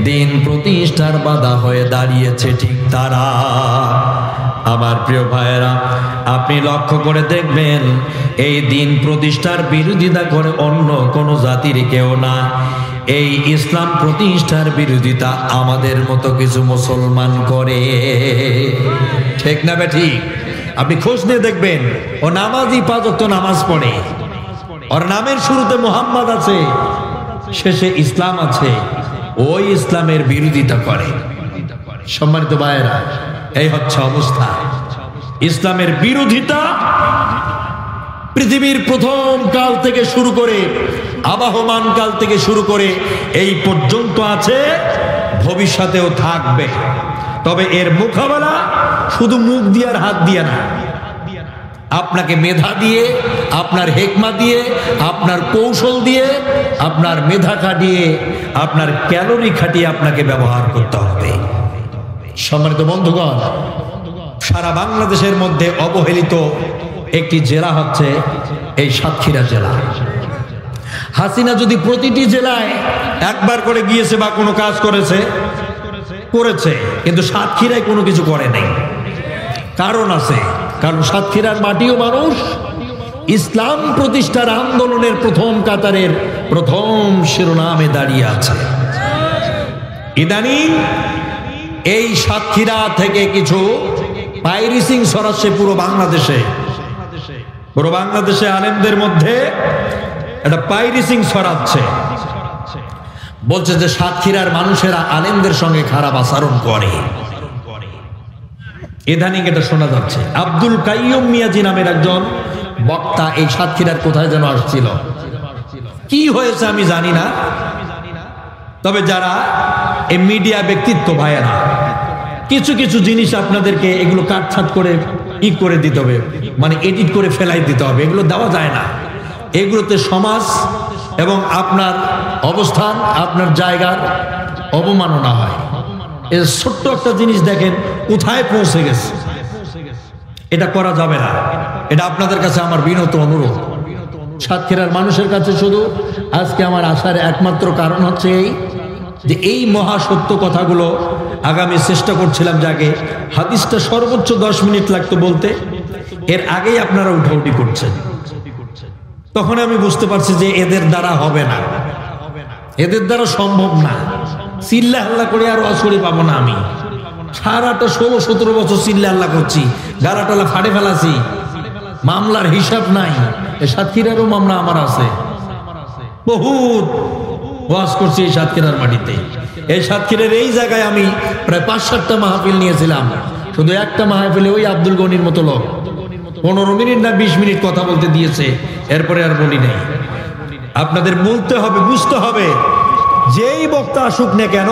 দিন প্রতিষ্ঠার বাধা হয়ে দাঁড়িয়েছে, ঠিক তারা। আমার প্রিয় ভাইয়েরা, আপনি লক্ষ্য করে দেখবেন এই দিন প্রতিষ্ঠার বিরোধিতা করে অন্য কোনো জাতির কেউ না। এই ইসলাম প্রতিষ্ঠার বিরোধিতা আমাদের মতো কিছু মুসলমান করে, ঠিক না বেঠিক? আপনি খোঁজ নিয়ে দেখবেন, ও নামাজি, 5 ওয়াক্ত নামাজ পড়ে, ওর নামের শুরুতে মুহাম্মদ আছে, শেষে ইসলাম আছে, ওই ইসলামের বিরোধিতা করে। সম্মানিত ভাইয়েরা, এই হচ্ছে অবস্থা। ইসলামের বিরোধিতা পৃথিবীর প্রথম কাল থেকে শুরু করে আবাহমান কাল থেকে শুরু করে এই পর্যন্ত আছে, ভবিষ্যতেও থাকবে। তবে এর মোকাবেলা শুধু মুখ দিয়ে আর হাত দিয়ে না, আপনাকে মেধা দিয়ে, আপনার হেকমা দিয়ে, আপনার কৌশল দিয়ে, আপনার মেধা খাটিয়ে, আপনার ক্যালোরি খাটিয়ে আপনাকে ব্যবহার করতে হবে। সম্মানিত বন্ধুগণ, সারা বাংলাদেশের মধ্যে অবহেলিত একটি জেলা হচ্ছে এই সাতক্ষীরা জেলা। হাসিনা যদি প্রতিটি জেলায় একবার করে গিয়েছে বা কোনো কাজ করেছে, কিন্তু সাতক্ষীরায় কোনো কিছু করে নাই। কারণ আছে, কারণ সাতক্ষীরার মাটিও মানুষ ইসলাম প্রতিষ্ঠার আন্দোলনের প্রথম কাতারের প্রথম শিরোনামে দাঁড়িয়ে আছে। ইদানিং এই সাতক্ষীরা থেকে কিছু পাইরিসিং ছড়াচ্ছে পুরো বাংলাদেশে আলেমদের মধ্যে একটা পাইরিসিং ছড়াচ্ছে, বলছে যে সাতক্ষীরার মানুষেরা আলেমদের সঙ্গে খারাপ আচরণ করে। ইদানিং এটা শোনা যাচ্ছে। আব্দুল কাইয়ুম মিয়াজি নামের একজন বক্তা এই সাতক্ষীরার কোথায় যেন আসছিল, কি হয়েছে আমি জানি না। তবে যারা এই মিডিয়া ব্যক্তিত্ব ভাইয়েরা, কিছু কিছু জিনিস আপনাদেরকে এগুলো কাটছাট করে করে দিতে হবে, মানে এডিট করে ফেলাই দিতে হবে। এগুলো দেওয়া যায় না, এগুলোতে সমাজ এবং আপনার অবস্থান, আপনার জায়গার অবমাননা হয়। এর ছোট্ট একটা জিনিস দেখেন কোথায় পৌঁছে গেছে, এটা করা যাবে না। এটা আপনাদের কাছে আমার বিনত অনুরোধ। সাতক্ষীরার মানুষের কাছে শুধু আজকে আমার আসার একমাত্র কারণ হচ্ছে এই যে এই মহাসত্য কথাগুলো আগামী চেষ্টা করছিলাম, যাকে হাদিসটা সর্বোচ্চ 10 মিনিট লাগতো বলতে, এর আগেই আপনারা উঠাউঠি করছেন। তখন আমি বুঝতে পারছি যে এদের দ্বারা হবে না, এদের দ্বারা সম্ভব না। চিল্লা হাল্লা করে আর অসরি পাবো না। আমি সারাটা 16-17 বছর চিল্লা হাল্লা করছি, গালাটালা ফাড়ে ফেলাছি, মামলার হিসাব নাই। সাতক্ষীরারও মামলা আমার আছে, বহুত ওয়াজ করছি এই সাতক্ষীরার মাটিতে। এই সাতক্ষীরার এই জায়গায় আমি প্রায় 5-7টা মাহফিল নিয়েছিলাম। শুধু একটা মাহফিলে ওই আব্দুল গনির মতো লোক 15 মিনিট না 20 মিনিট কথা বলতে দিয়েছে, এরপরে আর বলি নাই। আপনাদের বলতে হবে, বুঝতে হবে, যেই বক্তা আসুক না কেন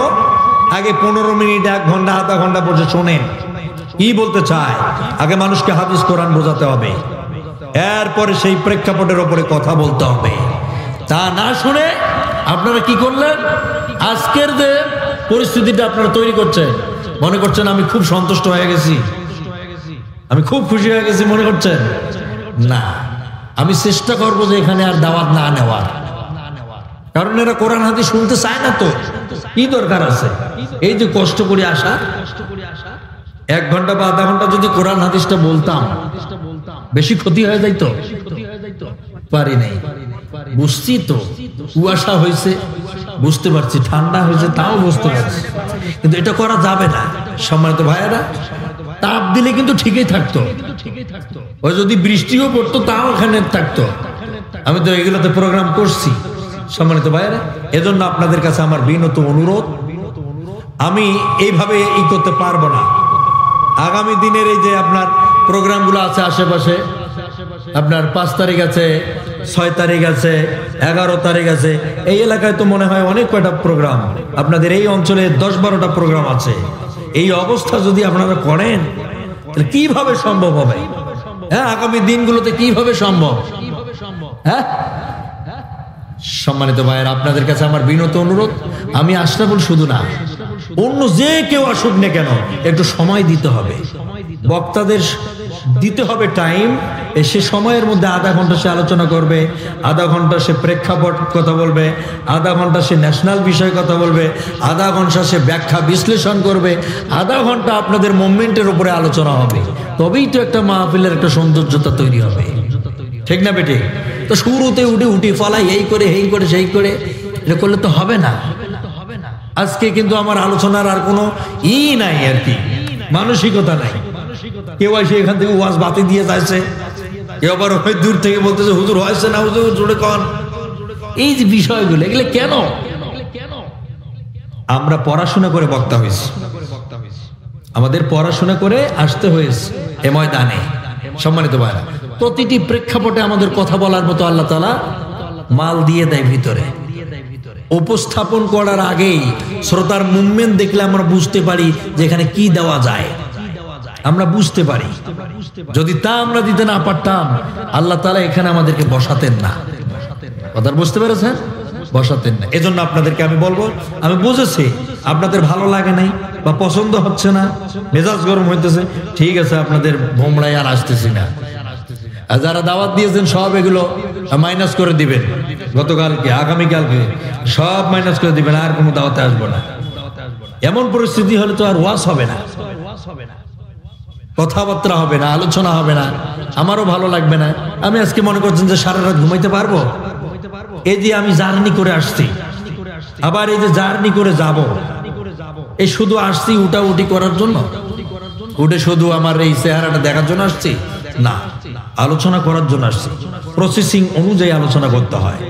আগে 15 মিনিট, 1 ঘন্টা, আধা ঘন্টা বসে শোনেন কি বলতে চায়। আগে মানুষকে হাদিস কোরআন বোঝাতে হবে, এরপরে সেই প্রেক্ষাপটের ওপরে কথা বলতে হবে। তা না শুনে আপনারা কি করলেন, আজকের যে পরিস্থিতিটা আপনারা তৈরি করছেন, মনে করছেন আমি খুব সন্তুষ্ট হয়ে গেছি, আমি খুব খুশি হয়ে গেছি মনে করছেন। না, আমি চেষ্টা করবো যে এখানে আর দাওয়াত না নেওয়ার, কারণ এরা কোরআন হাদিস শুনতে চায় না। তো কি দরকার আছে এই যে কষ্ট করে আসা? 1 ঘন্টা বা আধা ঘন্টা যদি কোরআন হাদিসটা বলতাম, বেশি ক্ষতি হয়ে যাইতো? পারি নাই, বুঝছি তো। কুয়াশা হয়েছে বুঝতে পারছি, ঠান্ডা হয়েছে তাও বুঝতে পারছি, কিন্তু এটা করা যাবে না। সম্মানিত ভাইয়েরা, তাপ দিলে কিন্তু ঠিকই থাকতো, ওই যদি বৃষ্টিও পড়তো তাও এখানে থাকতো। আমি তো এগুলোতে প্রোগ্রাম করছি। সম্মানিত ভাইয়েরা, এজন্য আপনাদের কাছে আমার বিনত অনুরোধ, আমি এইভাবে করতে পারবো না। আগামী দিনের এই যে আপনার প্রোগ্রামগুলো আছে আশেপাশে, আপনার 5 তারিখ আছে, 6 তারিখ আছে, 11 তারিখ আছে, এই এলাকায় তো মনে হয় অনেক কয়টা প্রোগ্রাম, আপনাদের এই অঞ্চলে 10-12টা প্রোগ্রাম আছে। এই অবস্থা যদি আপনারা করেন তাহলে কিভাবে সম্ভব হবে? হ্যাঁ, আগামী দিনগুলোতে কিভাবে সম্ভব? হ্যাঁ, সম্মানিত ভাইয়ের, আপনাদের কাছে আমার বিনত অনুরোধ, আমি আশরাফুল শুধু না, অন্য যে কেউ আসুক না কেন, একটু সময় দিতে হবে, বক্তাদের দিতে হবে টাইম। সে সময়ের মধ্যে আধা ঘন্টা সে আলোচনা করবে, আধা ঘন্টা সে প্রেক্ষাপট কথা বলবে, আধা ঘন্টা সে ন্যাশনাল বিষয়ে কথা বলবে, আধা ঘন্টা সে ব্যাখ্যা বিশ্লেষণ করবে, আধা ঘন্টা আপনাদের মুভমেন্টের উপরে আলোচনা হবে। তবেই তো একটা মাহফিলের একটা সৌন্দর্যতা তৈরি হবে, ঠিক না বেটে? তো শুরুতে উঠি ফলাই, এই করে সেই করে এটা করলে তো হবে না। আজকে কিন্তু আমার আলোচনার আর কোনো নাই আর কি, মানসিকতা নাই। কেউ এসে এখান থেকে ওয়াজ বাতি দিয়ে যাচ্ছে, কেউ আবার ওই দূর থেকে বলতেছে হুজুর হয়েছে না, হুজুর জোরে কন। এই যে বিষয়গুলো, এগুলো কেন? আমরা পড়াশোনা করে বক্তা হয়েছি, আমাদের পড়াশোনা করে আসতে হয়েছে এ ময়দানে। সম্মানিত ভাইরা, প্রতিটি প্রেক্ষাপটে আমাদের কথা বলার মতো আল্লাহ তাআলা মাল দিয়ে দেয় ভিতরে। উপস্থাপন করার আগেই শ্রোতার মুভমেন্ট দেখলে আমরা বুঝতে পারি যে এখানে কি দেওয়া যায়, আমরা বুঝতে পারি। যদি তা আমরা দিতে না পারতাম, আল্লাহ তাআলা এখানে আমাদেরকে বসাতেন না। কথা বুঝতে পেরেছেন? বসাতেন না। এজন্য আপনাদেরকে আমি বলবো, আমি বুঝেছি আপনাদের ভালো লাগে নাই বা পছন্দ হচ্ছে না, মেজাজ গরম হইতেছে, ঠিক আছে, আপনাদের ভোমরায় আর আসতেছি না। আর যারা দাওয়াত দিয়েছেন সব এগুলো মাইনাস করে দিবেন, গতকালকে আগামীকালকে সব মাইনাস করে দিবেন, আর কোনো দাওয়াতে আসবো না। এমন পরিস্থিতি হলে তো আর ওয়াজ হবে না, কথাবার্তা হবে না, আলোচনা হবে না, আমারও ভালো লাগবে না। আমি আজকে মনে করছেন যে সারা রাত ঘুমাইতে পারবো? এই যে আমি জার্নি করে আসছি, আবার এই যে জার্নি করে যাব, এই শুধু আসছি উঠা উঠি করার জন্য? উঠে শুধু আমার এই চেহারাটা দেখার জন্য আসছি? না, আলোচনা করার জন্য আসছি। প্রসেসিং অনুযায়ী আলোচনা করতে হয়।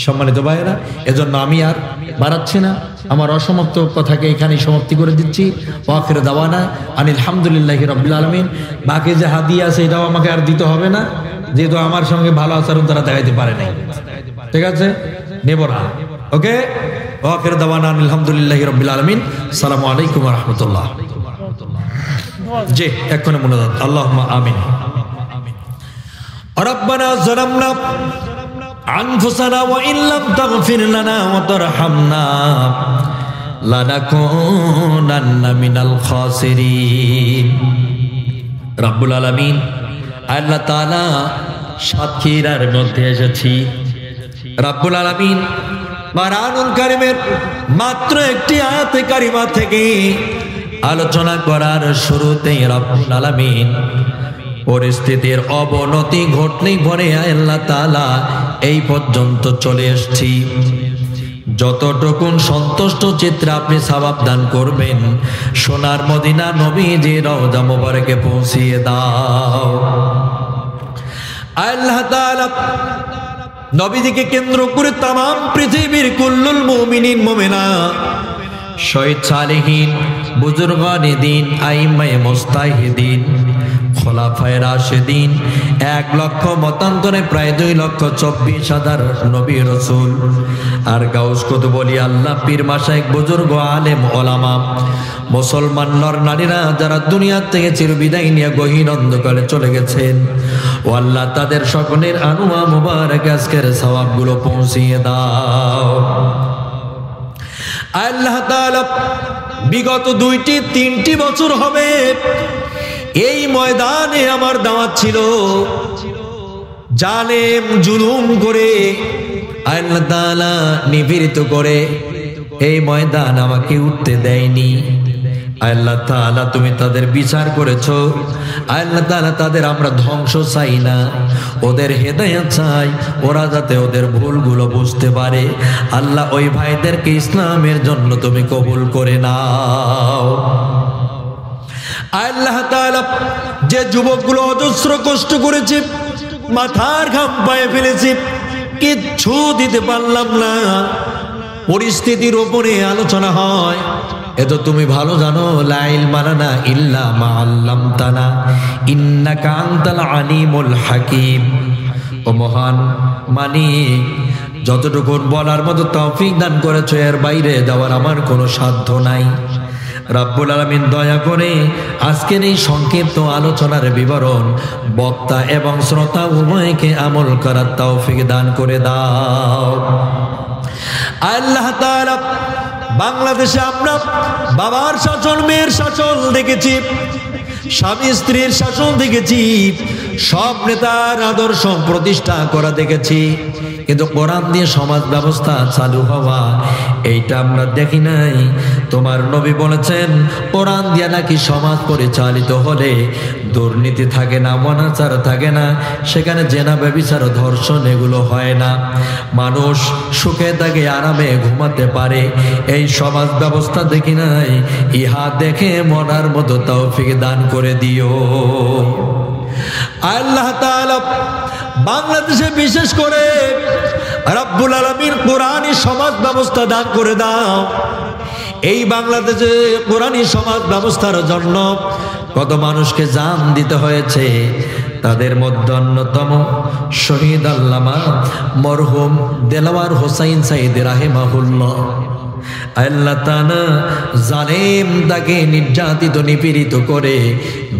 সম্মানিত ভাইয়েরা, এজন্য আমি আর বাড়াচ্ছি না, আমার অসমাপ্ত কথাকে এখানেই সমাপ্তি করে দিচ্ছি। ওয়াখির দাওয়ানা আনিল হামদুলিল্লাহি রাব্বিল আলামিন। বাকি যে হাদিয়া আছে এটাও আমাকে আর দিতে হবে না, যেহেতু আমার সঙ্গে ভালো আচরণ তারা দেখাইতে পারে নাই। ঠিক আছে, নেব না। ওকে, ওয়াখির দাওয়ানা আনিল হামদুলিল্লাহি রাব্বিল আলামিন। আসসালামু আলাইকুম ওয়া রাহমাতুল্লাহ। জি, এক্ষুনি মুনাজাত। আল্লাহুম্মা আমিন। রব্বানা যালামনা আনফুসানা ওয়া ইন লাম তাগফির লানা ওয়া তারহামনা লানাকুনান্না মিনাল খাসিরিন। রব্বুল আলামিন, আল্লাহ তাআলা সাতক্ষীরার মধ্যে এসেছি। রব্বুল আলামিন কোরআনুল কারীমের মাত্র একটি আয়াতে কারিমা থেকে আলোচনা করার শুরুতেই রব্বুল আলামিন পরিস্থিতির অবনতি ঘটলেই পরে আল্লাহ তাআলা এই পর্যন্ত চলে এসেছি। যতটুকুন সন্তুষ্ট চিত্রে আপনি সওয়াব দান করবেন, সোনার মদিনা নবীজির রওজা মুবারকে পৌঁছিয়ে দাও। আল্লাহ তাআলা নবীজিকে কেন্দ্র করে তামাম পৃথিবীর কুল্লুল মুমিনিন মুমিনা, শহীদ সালেহীন, বুজুর্গানে দ্বীন, আইম্মায়ে মুস্তাহিদিন, খোলাফায়ে রাশেদিন, 1 লক্ষ মতান্তরে প্রায় 2,24,000 নবী রাসূল আর গাউস কুতুব ওলি আল্লাহ, পীর মাশায়েখ, বুজুর্গ, আলেম, ওলামা, মুসলমান নর নারীরা যারা দুনিয়া থেকে চিরবিদায় নিয়ে গহীন অন্ধকারে চলে গেছেন, ও আল্লাহ তাদের সকলের আনুয়া মুবারক আজকের সওয়াবগুলো পৌঁছিয়ে দাও। আল্লাহ তাআলা বিগত 2-3 বছর হবে এই ময়দানে আমার দাওয়াত ছিল, জালেম জুলুম করে আল্লাহ তাআলা নিপীড়িত করে এই ময়দান আমাকে উঠতে দেয়নি। আল্লাহ তাআলা তুমি তাদের বিচার করেছো। আল্লাহ তাআলা তাদের আমরা ধ্বংস চাই না, ওদের হেদায়েত চাই, ওরা যাতে ওদের ভুলগুলো বুঝতে পারে। আল্লাহ ওই ভাইদেরকে ইসলামের জন্য তুমি কবুল করে নাও। আল্লাহ তাআলা যে যুবকগুলো অজস্র কষ্ট করেছে, মাথার ঘাম পায়ে ফেলেছে, কিচ্ছু দিতে পারলাম না, পরিস্থিতির উপরে আলোচনা হয়। এ তো তুমি ভালো জানো, লা ইলমা লানা ইল্লা মা আল্লামতানা ইন্নাকা আনতাল আলিমুল হাকিম। ও মহান মালিক, যতটুকু বলার মতো তৌফিক দান করেছো, এর বাইরে যাওয়ার আমার কোনো সাধ্য নাই। রব্বুল আলামিন দয়া করে আজকের এই সংক্ষিপ্ত আলোচনার বিবরণ বক্তা এবং শ্রোতা উভয়কে আমল করার তৌফিক দান করে দাও। আল্লাহ তাআলা বাংলাদেশে আমরা বাবার শাসন, মেয়ের শাসন দেখেছি, স্বামী স্ত্রীর শাসন দেখেছি, সব নেতার আদর্শ প্রতিষ্ঠা করা দেখেছি, কিন্তু কোরআন দিয়ে সমাজ ব্যবস্থা চালু হওয়া এইটা আমরা দেখি নাই। তোমার নবী বলেছেন কোরআন দিয়ে নাকি সমাজ পরিচালিত হলে দুর্নীতি থাকে না, অনাচার থাকে না, সেখানে জেনা, ব্যভিচার, ধর্ষণ এগুলো হয় না, মানুষ সুখে থাকে, আরামে ঘুমাতে পারে। এই সমাজ ব্যবস্থা দেখি নাই, ইহা দেখে মনার মতো তৌফিক দান করে দিও। আল্লাহ তাআলা বাংলাদেশে বিশেষ করে রব্বুল আলামিন কোরআনী সমাজ ব্যবস্থা দান করে দাও। এই বাংলাদেশে কোরআনী সমাজ ব্যবস্থার জন্য কত মানুষকে জান দিতে হয়েছে। তাদের মধ্যে অন্যতম শহীদ আল্লামা মরহুম দেলাওয়ার হোসাইন সাইদ রাহিমাহুল্লাহ। আল্লাহ তাআলা জালেম তাকে নির্যাতিত নিপীড়িত করে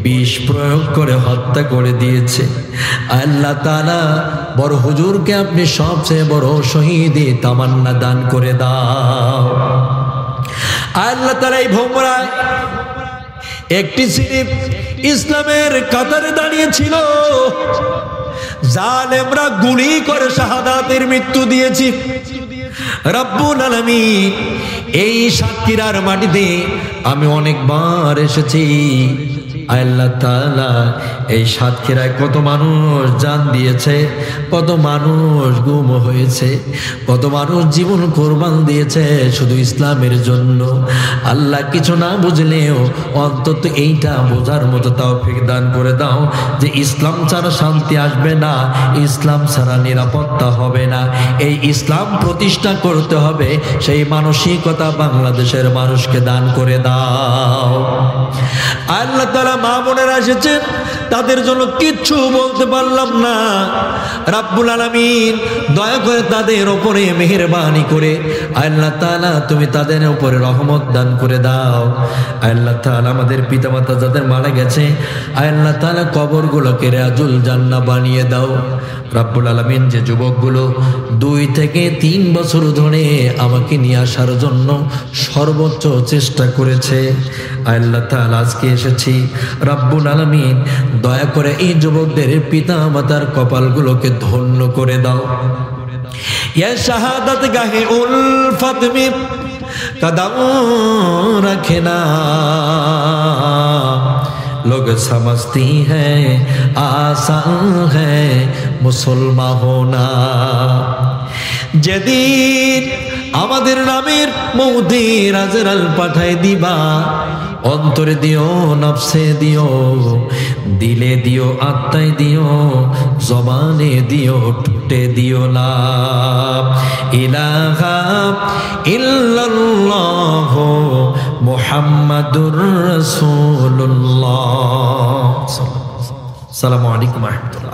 বিষ প্রয়োগ করে হত্যা করে দিয়েছে। আল্লাহ তাআলা বড় হুজুরকে আপনি সবচেয়ে বড় শহীদে তামান্না দান করে দাও। আল্লাহ তাআলা এই ভোমরায় একটি সিরিপ ইসলামের কাতারে দাঁড়িয়েছিল, জালেমরা গুলি করে শাহাদাতের মৃত্যু দিয়েছে। রব্বুল আলামিন এই সাতক্ষীরার মাটিতে আমি অনেকবার এসেছি। আল্লাহ তাআলা এই সাতক্ষীরায় কত মানুষ জান দিয়েছে, কত মানুষ গুম হয়েছে, কত মানুষ জীবন কোরবান দিয়েছে শুধু ইসলামের জন্য। আল্লাহ কিছু না বুঝলেও অন্তত এইটা বোঝার মতো তৌফিক দান করে দাও যে ইসলাম ছাড়া শান্তি আসবে না, ইসলাম ছাড়া নিরাপত্তা হবে না। এই ইসলাম প্রতিষ্ঠা করতে হবে, সেই মানসিকতা বাংলাদেশের মানুষকে দান করে দাও। আল্লাহ তাআলা মা বোনেরা এসেছেন, তাদের জন্য কিচ্ছু বলতে পারলাম না। রাব্বুল আলামিন দয়া করে তাদের উপরে মেহেরবানি করে আল্লাহ তাআলা তুমি তাদের উপরে রহমত দান করে দাও। আল্লাহ তাআলা আমাদের পিতামাতা যাদের মারা গেছে আল্লাহ তাআলা কবরগুলোকে রিয়াজুল জান্নাহ বানিয়ে দাও। রাব্বুল আলামিন যে যুবকগুলো 2 থেকে 3 বছর ধরে আমাকে নিয়ে আসার জন্য সর্বোচ্চ চেষ্টা করেছে, আল্লাহ তাআলা আজকে এসেছি। রাব্বুল আলামিন দয়া করে এই যুবকদের পিতা মাতার কপালগুলোকে ধন্য করে দাও। ইয়া শাহাদাত গাহে উলফত মে কদম রাখনা, लोग समझती हैं आसान है मुसलमान होना। যেদিন আমাদের নামের মৌদের আজরাল পাঠায় দিবা, অন্তরে দিও, নফসে দিও, দিলে দিও, আত্মায় দিও, জবানে দিও, টুটে দিও না ইলাহা ইল্লাল্লাহ মুহাম্মাদুর রাসূলুল্লাহ। আসসালামু আলাইকুম ওয়া রাহমাতুল্লাহ।